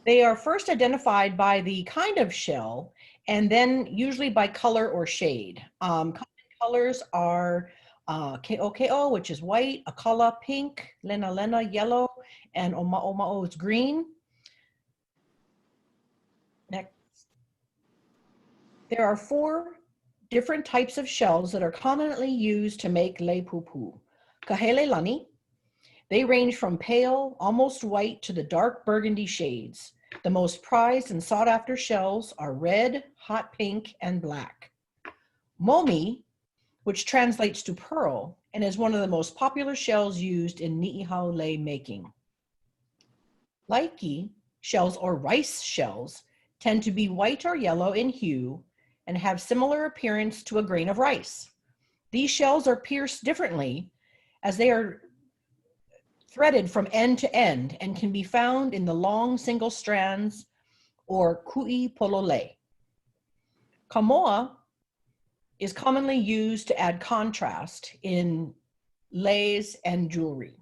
They are first identified by the kind of shell, and then usually by color or shade. Common colors are ke'o, which is white, akala, pink, lena, yellow, and oma'o is green. Next. There are 4 different types of shells that are commonly used to make lei pupu. Kahelelani. They range from pale, almost white, to the dark burgundy shades. The most prized and sought after shells are red, hot pink, and black. Momi, which translates to pearl, and is one of the most popular shells used in Ni'ihau lei making. Laiki shells, or rice shells, tend to be white or yellow in hue and have similar appearance to a grain of rice. These shells are pierced differently as they are threaded from end to end and can be found in the long single strands, or kui pololei. Kamoa is commonly used to add contrast in leis and jewelry.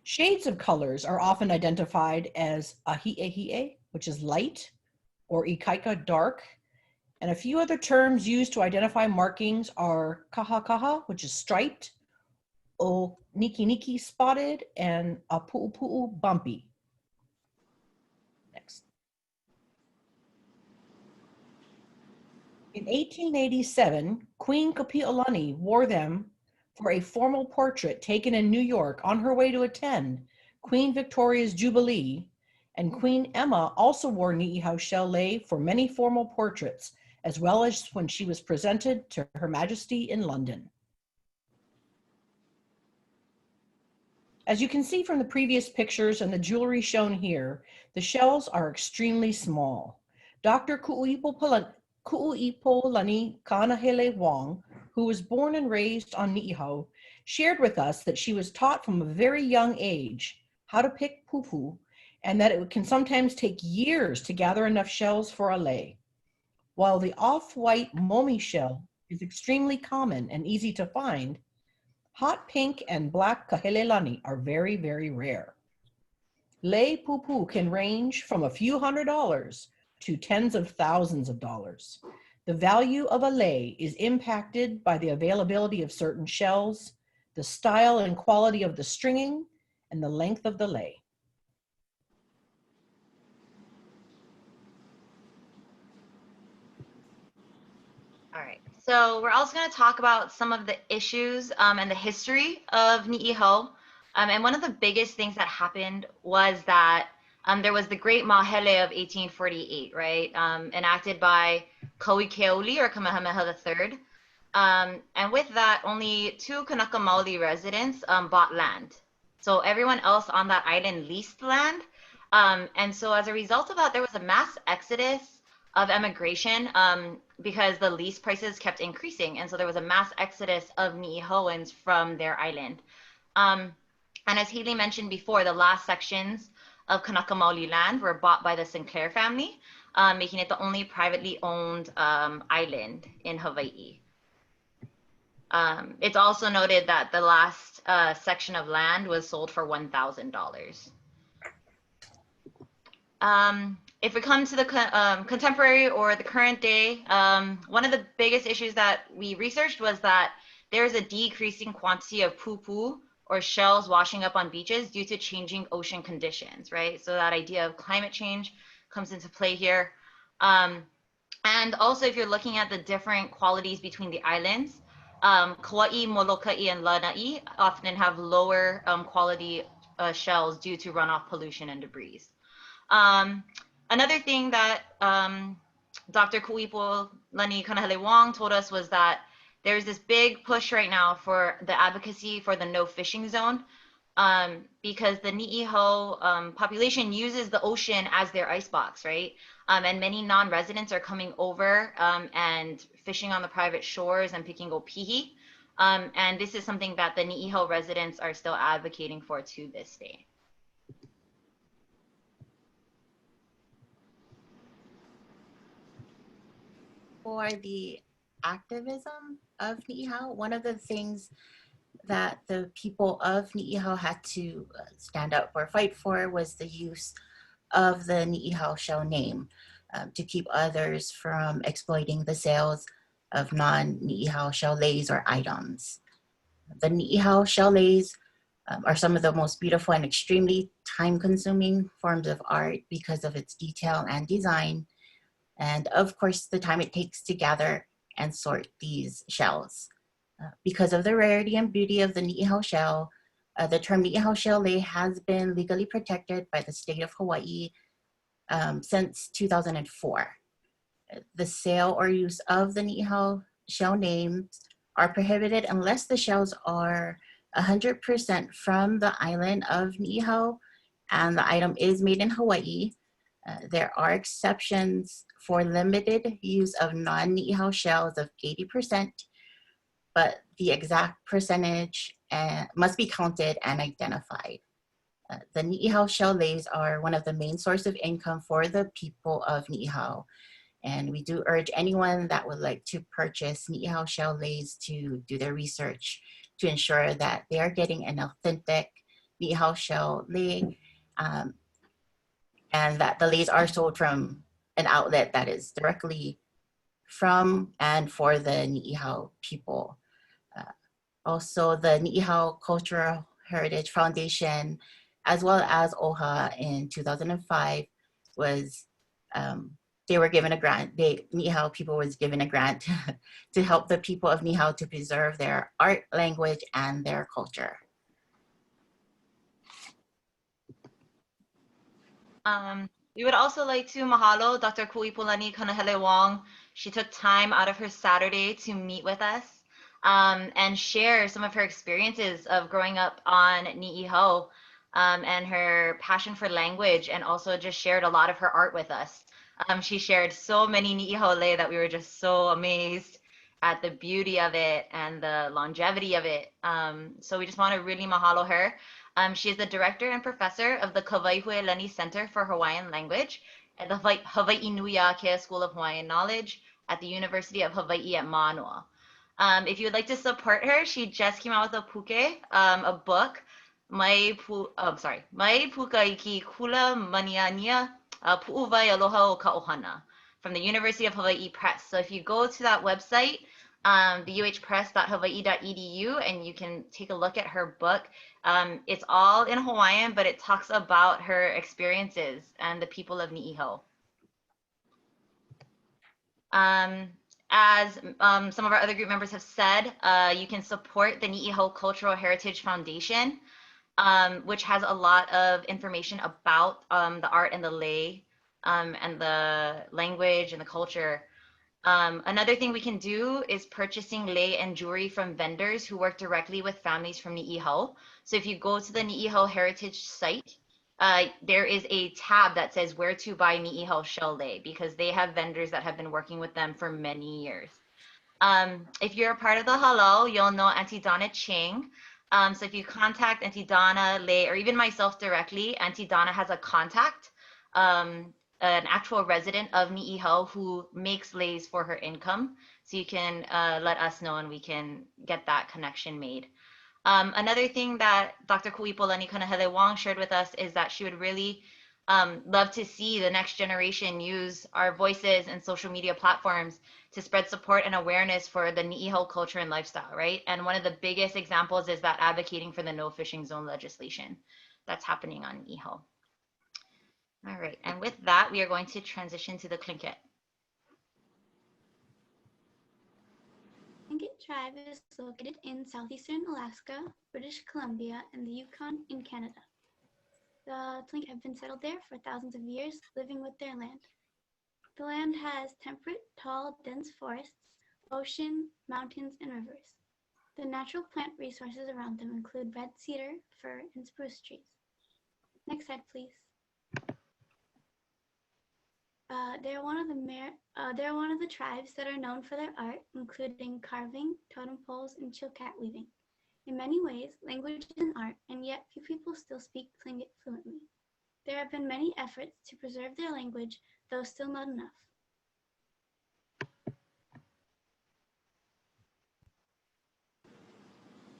Shades of colors are often identified as ahi'ehie, which is light, or ikaika, dark, and a few other terms used to identify markings are kaha, which is striped, o niki, spotted, and a pu'u, bumpy. Next. In 1887, Queen Kapi'olani wore them for a formal portrait taken in New York on her way to attend Queen Victoria's Jubilee, and Queen Emma also wore Ni'ihau shell lei for many formal portraits, as well as when she was presented to Her Majesty in London. As you can see from the previous pictures and the jewelry shown here, the shells are extremely small. Dr. Ku'uipolani Kanahele Wong, who was born and raised on Ni'ihau, shared with us that she was taught from a very young age how to pick pupu, and that it can sometimes take years to gather enough shells for a lei. While the off-white momi shell is extremely common and easy to find, hot pink and black kahelelani are very, very rare. Lei pupu can range from a few $100s to tens of thousands of dollars. The value of a lei is impacted by the availability of certain shells, the style and quality of the stringing, and the length of the lei. All right, so we're also going to talk about some of the issues and the history of Ni'ihau. And one of the biggest things that happened was that there was the Great Mahele of 1848, right? Enacted by Kauikeauli, or Kamehameha III. And with that, only 2 Kanaka Maoli residents bought land. So everyone else on that island leased land. And so as a result of that, there was a mass exodus of emigration because the lease prices kept increasing. And so there was a mass exodus of Ni'ihoans from their island. And as Haley mentioned before, the last sections of Kanaka Maoli land were bought by the Sinclair family, making it the only privately owned island in Hawaii. It's also noted that the last section of land was sold for $1,000. If we come to the contemporary or the current day, one of the biggest issues that we researched was that there's a decreasing quantity of poo-poo or shells washing up on beaches due to changing ocean conditions, right? So that idea of climate change comes into play here. And also, if you're looking at the different qualities between the islands, Kauai, Molokai, and Lanai often have lower quality shells due to runoff pollution and debris. Another thing that Dr. Kuipuʻolani Kanahele Wong told us was that there's this big push right now for the advocacy for the no fishing zone because the Ni'iho population uses the ocean as their icebox, right? And many non-residents are coming over and fishing on the private shores and picking opihi. And this is something that the Ni'iho residents are still advocating for to this day. For the activism of Ni'iho, one of the things that the people of Ni'iho had to stand up or fight for was the use of the Ni'iho shell name to keep others from exploiting the sales of non-Ni'iho shell leis or items. The Ni'iho shell leis are some of the most beautiful and extremely time-consuming forms of art because of its detail and design, and of course the time it takes to gather and sort these shells. Because of the rarity and beauty of the Ni'iho shell, the term Ni'iho shell lei has been legally protected by the state of Hawaii since 2004. The sale or use of the Ni'iho shell names are prohibited unless the shells are 100% from the island of Ni'iho and the item is made in Hawaii. There are exceptions for limited use of non-Ni'iho shells of 80%, but the exact percentage must be counted and identified. The Ni'iho shell leis are one of the main sources of income for the people of Ni'iho. And we do urge anyone that would like to purchase Ni'iho shell leis to do their research to ensure that they are getting an authentic Ni'iho shell lei, and that the leis are sold from an outlet that is directly from and for the Ni'iho people. Also, the Ni'iho Cultural Heritage Foundation, as well as Aloha in 2005, was they were given a grant. Ni'iho people was given a grant to help the people of Ni'iho to preserve their art, language, and their culture. We would also like to mahalo Dr. Kuipuʻolani Kanahele Wong. She took time out of her Saturday to meet with us and share some of her experiences of growing up on Ni'iho and her passion for language, and also just shared a lot of her art with us. She shared so many Ni'iho lei that we were just so amazed at the beauty of it and the longevity of it. So we just want to really mahalo her. She is the director and professor of the Kawaii Center for Hawaiian Language at the Hawai'i Nui Akea School of Hawaiian Knowledge at the University of Hawaii at Manoa. If you would like to support her, she just came out with a puke, a book, Mai Puka Iki Kula Maniania Pu'uwai Aloha o Ka'ohana from the University of Hawaii Press. So if you go to that website, the uhpress.hawaii.edu, and you can take a look at her book. It's all in Hawaiian, but it talks about her experiences and the people of Ni'iho. As some of our other group members have said, you can support the Ni'iho Cultural Heritage Foundation, which has a lot of information about the art and the lei and the language and the culture. Another thing we can do is purchasing lei and jewelry from vendors who work directly with families from Ni'ihau. So if you go to the Ni'ihau Heritage site, there is a tab that says where to buy Ni'ihau shell lei, because they have vendors that have been working with them for many years. If you're a part of the halal, you'll know Auntie Donna Ching. So if you contact Auntie Donna, Lei, or even myself directly, Auntie Donna has a contact, an actual resident of Ni'ihau who makes leis for her income. So you can let us know and we can get that connection made. Another thing that Dr. Kui'ipolani Kanahele Wong shared with us is that she would really love to see the next generation use our voices and social media platforms to spread support and awareness for the Ni'ihau culture and lifestyle, right? And one of the biggest examples is that advocating for the no fishing zone legislation that's happening on Ni'ihau. All right, and with that, we are going to transition to the Tlingit. Tlingit tribe is located in southeastern Alaska, British Columbia, and the Yukon in Canada. The Tlingit have been settled there for thousands of years, living with their land. The land has temperate, tall, dense forests, ocean, mountains, and rivers. The natural plant resources around them include red cedar, fir, and spruce trees. Next slide, please. They're one of the tribes that are known for their art, including carving, totem poles, and chilkat weaving. In many ways, language is an art, and yet few people still speak Tlingit fluently. There have been many efforts to preserve their language, though still not enough.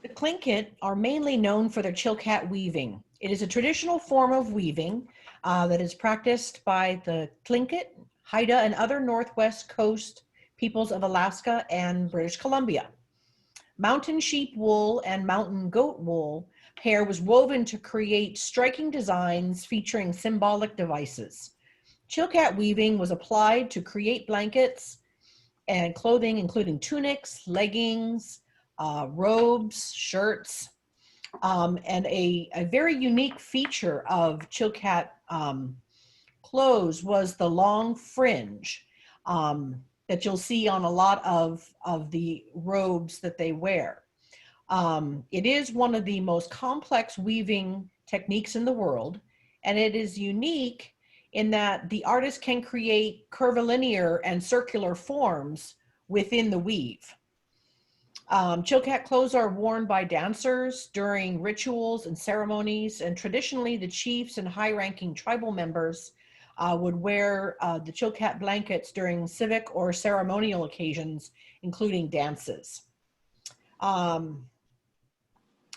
The Tlingit are mainly known for their chilkat weaving. It is a traditional form of weaving that is practiced by the Tlingit, Haida, and other Northwest Coast peoples of Alaska and British Columbia. Mountain sheep wool and mountain goat wool hair was woven to create striking designs featuring symbolic devices. Chilkat weaving was applied to create blankets and clothing, including tunics, leggings, robes, shirts, and a very unique feature of chilkat clothes was the long fringe that you'll see on a lot of the robes that they wear. It is one of the most complex weaving techniques in the world, and it is unique in that the artist can create curvilinear and circular forms within the weave. Chilkat clothes are worn by dancers during rituals and ceremonies, and traditionally the chiefs and high-ranking tribal members would wear the chilkat blankets during civic or ceremonial occasions, including dances.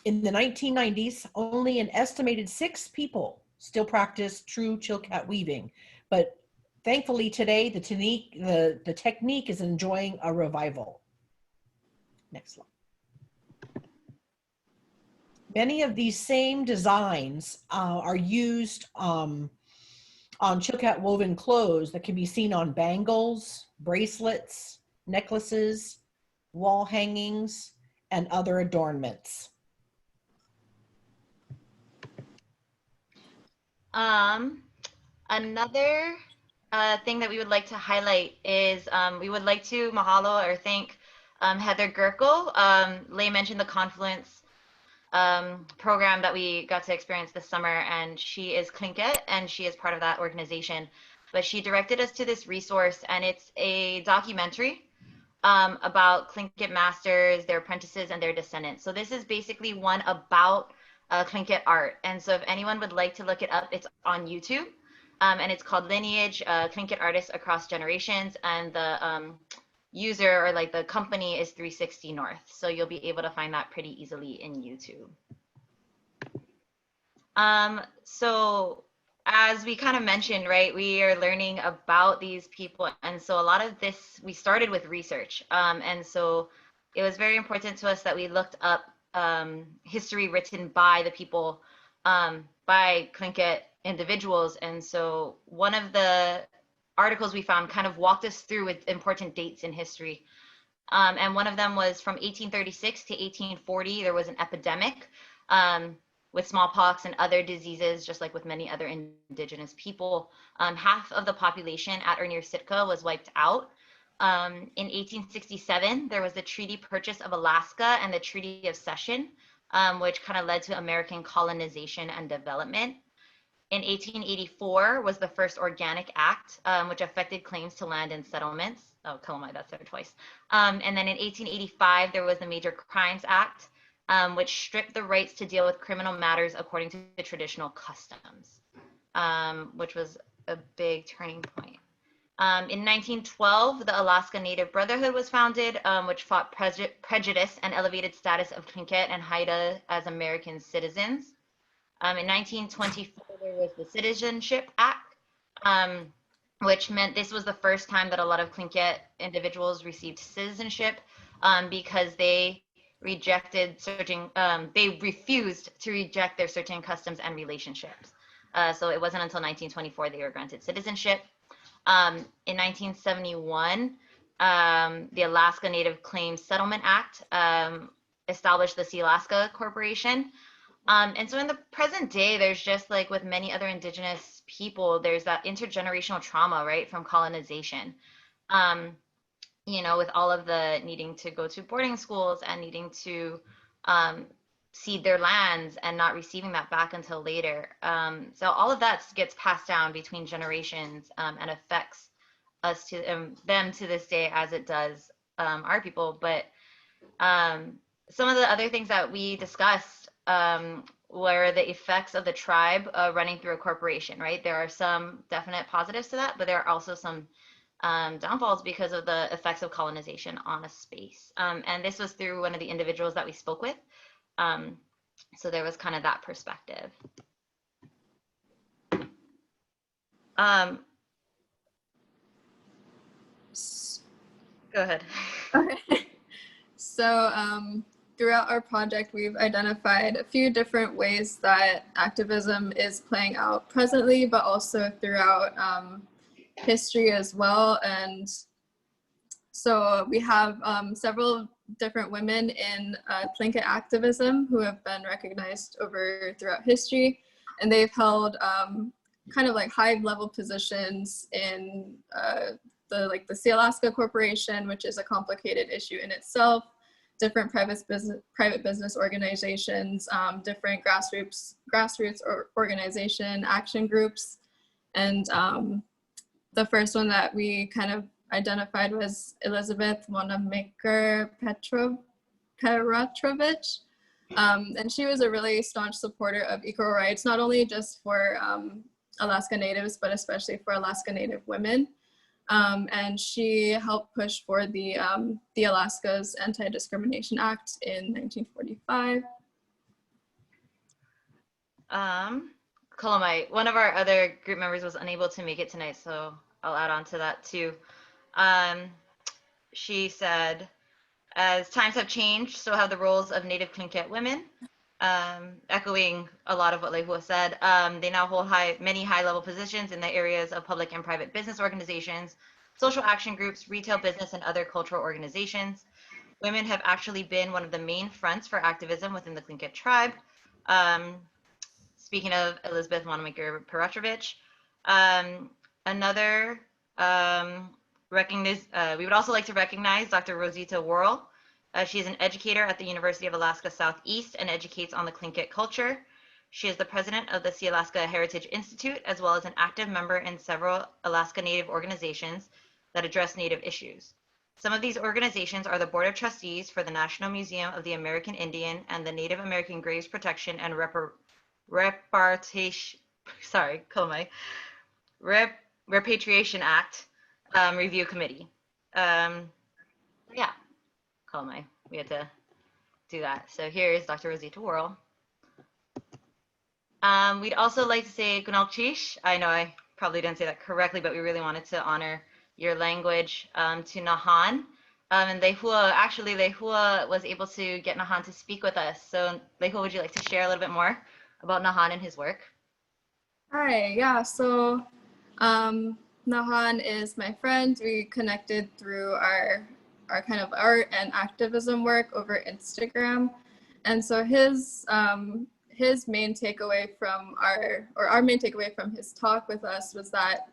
In the 1990s, only an estimated 6 people still practice true chilkat weaving, but thankfully today the technique is enjoying a revival. Next slide. Many of these same designs are used on chilkat woven clothes that can be seen on bangles, bracelets, necklaces, wall hangings, and other adornments. Another thing that we would like to highlight is we would like to mahalo or thank Heather Gerkel. Lei mentioned the Confluence program that we got to experience this summer, and she is Tlingit and she is part of that organization. But she directed us to this resource, and it's a documentary about Tlingit masters, their apprentices, and their descendants. So this is basically one about Tlingit art. And so if anyone would like to look it up, it's on YouTube. And it's called Lineage, Tlingit Artists Across Generations. And the user or like the company is 360 North. So you'll be able to find that pretty easily in YouTube. So as we kind of mentioned, right, we are learning about these people. And so a lot of this, we started with research. And so it was very important to us that we looked up history written by the people, by Tlingit individuals. And so one of the articles we found kind of walked us through with important dates in history. And one of them was from 1836 to 1840, there was an epidemic with smallpox and other diseases, just like with many other indigenous people. Half of the population at or near Sitka was wiped out. In 1867, there was the Treaty Purchase of Alaska and the Treaty of Cession, which kind of led to American colonization and development. In 1884 was the first Organic Act, which affected claims to land and settlements. Oh, Kalama, that's there twice. And then in 1885, there was the Major Crimes Act, which stripped the rights to deal with criminal matters according to the traditional customs, which was a big turning point. In 1912, the Alaska Native Brotherhood was founded, which fought prejudice and elevated status of Tlingit and Haida as American citizens. In 1924, there was the Citizenship Act, which meant this was the first time that a lot of Tlingit individuals received citizenship because they rejected certain, they refused to reject their certain customs and relationships. So it wasn't until 1924 they were granted citizenship. In 1971, the Alaska Native Claims Settlement Act established the Sealaska Corporation. And so in the present day, there's just like with many other indigenous people, there's that intergenerational trauma, right, from colonization. You know, with all of the needing to go to boarding schools and needing to cede their lands and not receiving that back until later. So all of that gets passed down between generations and affects us to them to this day as it does our people. But some of the other things that we discussed were the effects of the tribe running through a corporation, right? There are some definite positives to that, but there are also some downfalls because of the effects of colonization on a space. And this was through one of the individuals that we spoke with. So there was kind of that perspective. Go ahead. Okay. So throughout our project, we've identified a few different ways that activism is playing out presently, but also throughout history as well. And so we have several different women in Tlingit activism who have been recognized throughout history, and they've held kind of like high-level positions in the Sealaska Corporation, which is a complicated issue in itself, different private business organizations, different grassroots organization action groups, and the first one that we kind of identified was Elizabeth Wanamaker Petrovich. And she was a really staunch supporter of equal rights, not only just for Alaska Natives, but especially for Alaska Native women. And she helped push for the Alaska's Anti-Discrimination Act in 1945. Kalamai, one of our other group members was unable to make it tonight, so I'll add on to that too. She said, as times have changed, so have the roles of Native Tlingit women. Echoing a lot of what Leialoha said, they now hold many high-level positions in the areas of public and private business organizations, social action groups, retail business, and other cultural organizations. Women have actually been one of the main fronts for activism within the Tlingit tribe. Speaking of Elizabeth Wanamaker Petrovich, we would also like to recognize Dr. Rosita Worrell. She is an educator at the University of Alaska Southeast and educates on the Tlingit culture. She is the president of the Sealaska Heritage Institute, as well as an active member in several Alaska Native organizations that address Native issues. Some of these organizations are the Board of Trustees for the National Museum of the American Indian and the Native American Graves Protection and Repatriation Act Review Committee. Yeah. We had to do that. So here is Dr. Rosita Worrell. We'd also like to say Gunalchish. I know I probably didn't say that correctly, but we really wanted to honor your language to Nahan. And Leialoha was able to get Nahan to speak with us. So Leialoha, would you like to share a little bit more about Nahan and his work? Hi, yeah, so Nahan is my friend. We connected through our kind of art and activism work over Instagram. And so his main takeaway from our main takeaway from his talk with us was that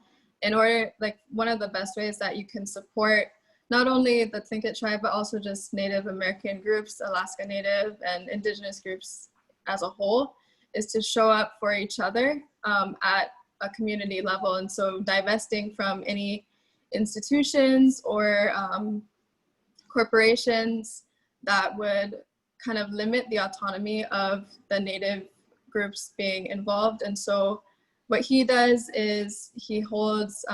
one of the best ways that you can support not only the Tlingit tribe, but also just Native American groups, Alaska Native and Indigenous groups as a whole, is to show up for each other at a community level. And so divesting from any institutions or corporations that would kind of limit the autonomy of the Native groups being involved. And so what he does is he holds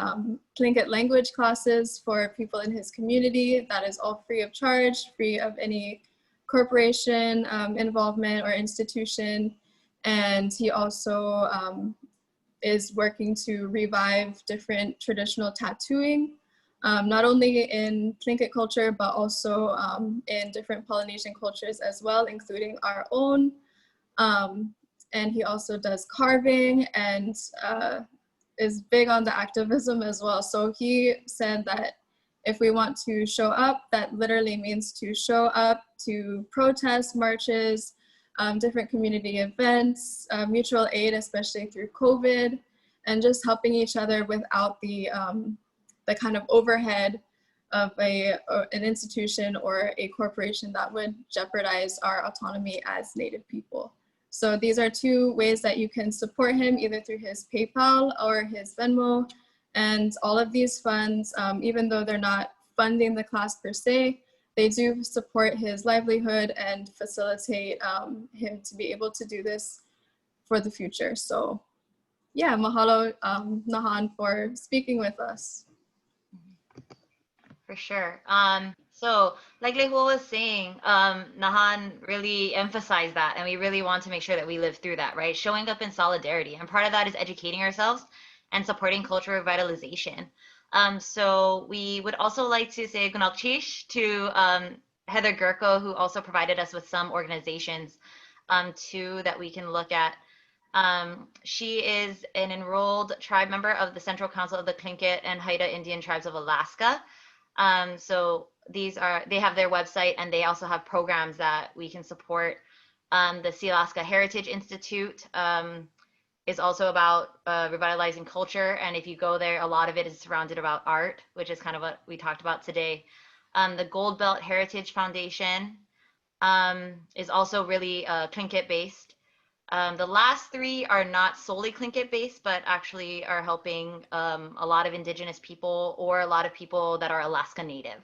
Tlingit language classes for people in his community. That is all free of charge, free of any corporation involvement or institution. And he also is working to revive different traditional tattooing, not only in Tlingit culture, but also in different Polynesian cultures as well, including our own. And he also does carving and is big on the activism as well. So he said that if we want to show up, that literally means to show up to protest, marches, different community events, mutual aid, especially through COVID, and just helping each other without the kind of overhead of an institution or a corporation that would jeopardize our autonomy as Native people. So these are two ways that you can support him, either through his PayPal or his Venmo. And all of these funds, even though they're not funding the class per se, they do support his livelihood and facilitate him to be able to do this for the future. So yeah, mahalo Nahan for speaking with us. For sure. So like Lehua was saying, Nahan really emphasized that, and we really want to make sure that we live through that, right? Showing up in solidarity. And part of that is educating ourselves and supporting cultural revitalization. So we would also like to say gunalchish to Heather Gurko, who also provided us with some organizations too that we can look at. She is an enrolled tribe member of the Central Council of the Tlingit and Haida Indian Tribes of Alaska. So they have their website, and they also have programs that we can support. The Sealaska Heritage Institute is also about revitalizing culture, and if you go there, a lot of it is surrounded about art, which is kind of what we talked about today. The Gold Belt Heritage Foundation is also really Tlingit based. The last three are not solely Tlingit based, but actually are helping a lot of Indigenous people or a lot of people that are Alaska Native.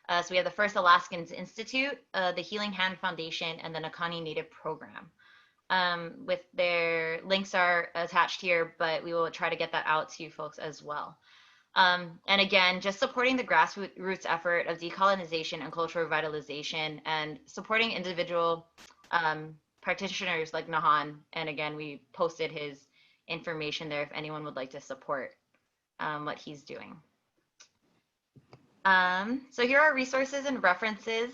So we have the First Alaskans Institute, the Healing Hand Foundation, and the Nakani Native Program. With their links are attached here, but we will try to get that out to you folks as well. And again, just supporting the grassroots effort of decolonization and cultural revitalization, and supporting individual practitioners like Nahan. And again, we posted his information there if anyone would like to support what he's doing. So here are resources and references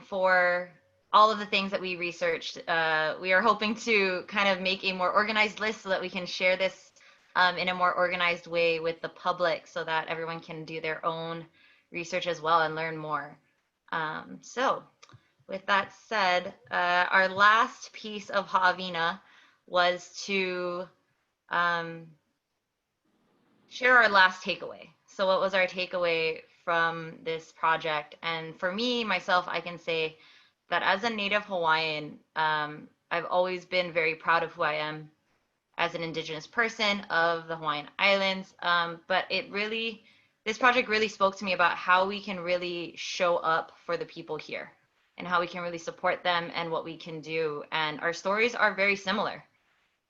for all of the things that we researched. We are hoping to kind of make a more organized list so that we can share this in a more organized way with the public, so that everyone can do their own research as well and learn more. So with that said, our last piece of Ha'awina was to share our last takeaway. So what was our takeaway from this project? And for me, myself, I can say that as a Native Hawaiian, I've always been very proud of who I am as an Indigenous person of the Hawaiian Islands. But this project really spoke to me about how we can really show up for the people here and how we can really support them and what we can do. And our stories are very similar.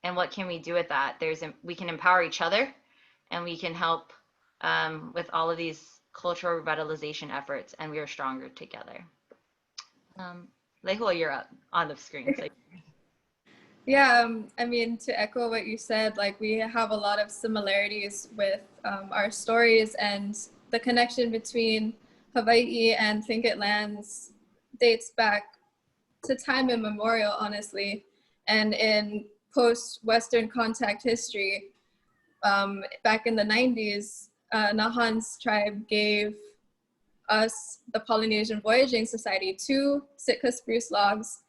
And what can we do with that? We can empower each other, and we can help with all of these cultural revitalization efforts, and we are stronger together. Lehua, you're up on the screen. So. Yeah, I mean, to echo what you said, like we have a lot of similarities with our stories, and the connection between Hawai'i and Tlingit lands dates back to time immemorial, honestly. And in post-Western contact history, back in the 90s, Nahan's tribe gave us, the Polynesian Voyaging Society, 2 Sitka spruce logs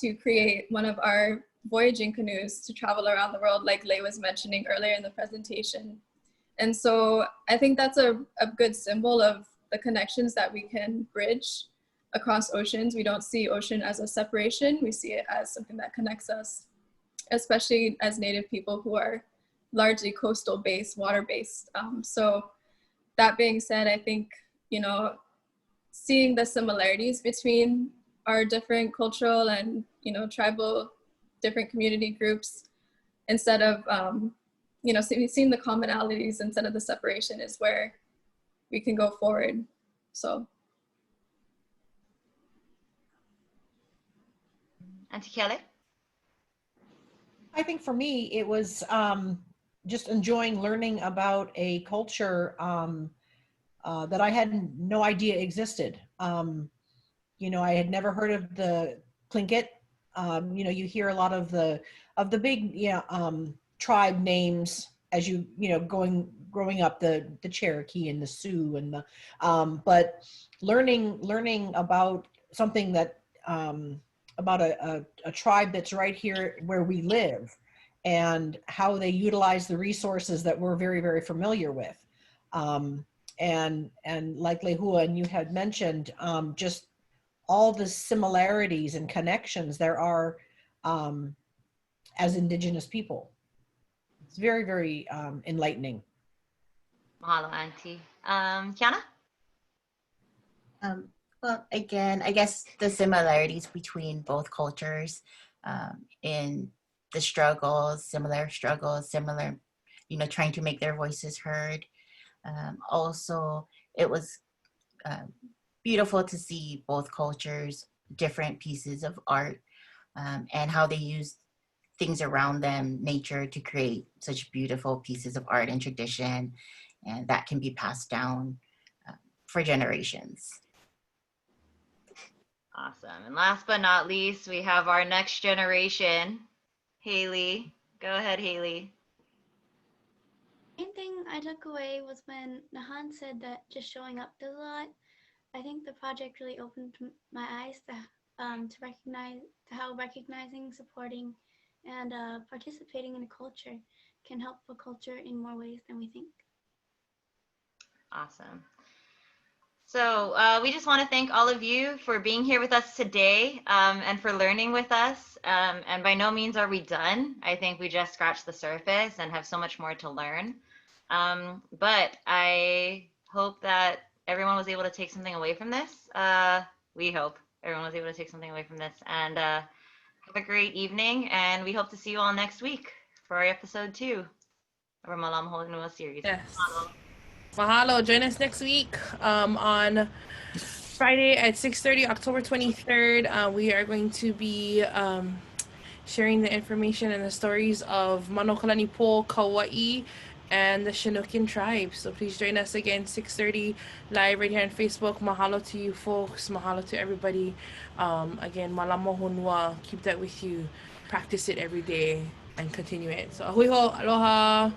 to create one of our voyaging canoes to travel around the world, like Lei was mentioning earlier in the presentation. And so I think that's a good symbol of the connections that we can bridge across oceans. We don't see ocean as a separation. We see it as something that connects us, especially as Native people who are largely coastal based, water based. So that being said, I think, you know, seeing the similarities between our different cultural and, you know, tribal, different community groups, instead of, you know, seeing the commonalities instead of the separation is where we can go forward. So. Auntie Kelly? I think for me, it was just enjoying learning about a culture that I had no idea existed. You know, I had never heard of the Tlingit. You know, you hear a lot of the big tribe names as you know growing up, the Cherokee and the Sioux and the but learning about something that about a tribe that's right here where we live, and how they utilize the resources that we're very, very familiar with. And like Lehua and you had mentioned, just all the similarities and connections there are as Indigenous people. It's very, very enlightening. Mahalo, Auntie. Kiana? Well, again, I guess the similarities between both cultures in the struggles, similar, you know, trying to make their voices heard. Also, it was beautiful to see both cultures, different pieces of art, and how they use things around them, nature, to create such beautiful pieces of art and tradition, and that can be passed down for generations. Awesome. And last but not least, we have our next generation, Haley. Go ahead, Haley. Main thing I took away was when Nahan said that just showing up does a lot. I think the project really opened my eyes to recognize how recognizing, supporting, and participating in a culture can help a culture in more ways than we think. Awesome. So we just want to thank all of you for being here with us today and for learning with us. And by no means are we done. I think we just scratched the surface and have so much more to learn. But I hope that everyone was able to take something away from this. We hope everyone was able to take something away from this. And have a great evening. And we hope to see you all next week for episode 2 of our Mālama Hōnua series. Yes. Mahalo. Join us next week on Friday at 6:30, October 23rd. We are going to be sharing the information and the stories of Lokelani, Kauai, and the Chinookan tribe. So please join us again, 6:30 live right here on Facebook. Mahalo to you folks. Mahalo to everybody. Again, Mālama Hōnua. Keep that with you. Practice it every day and continue it. So ahui ho, aloha.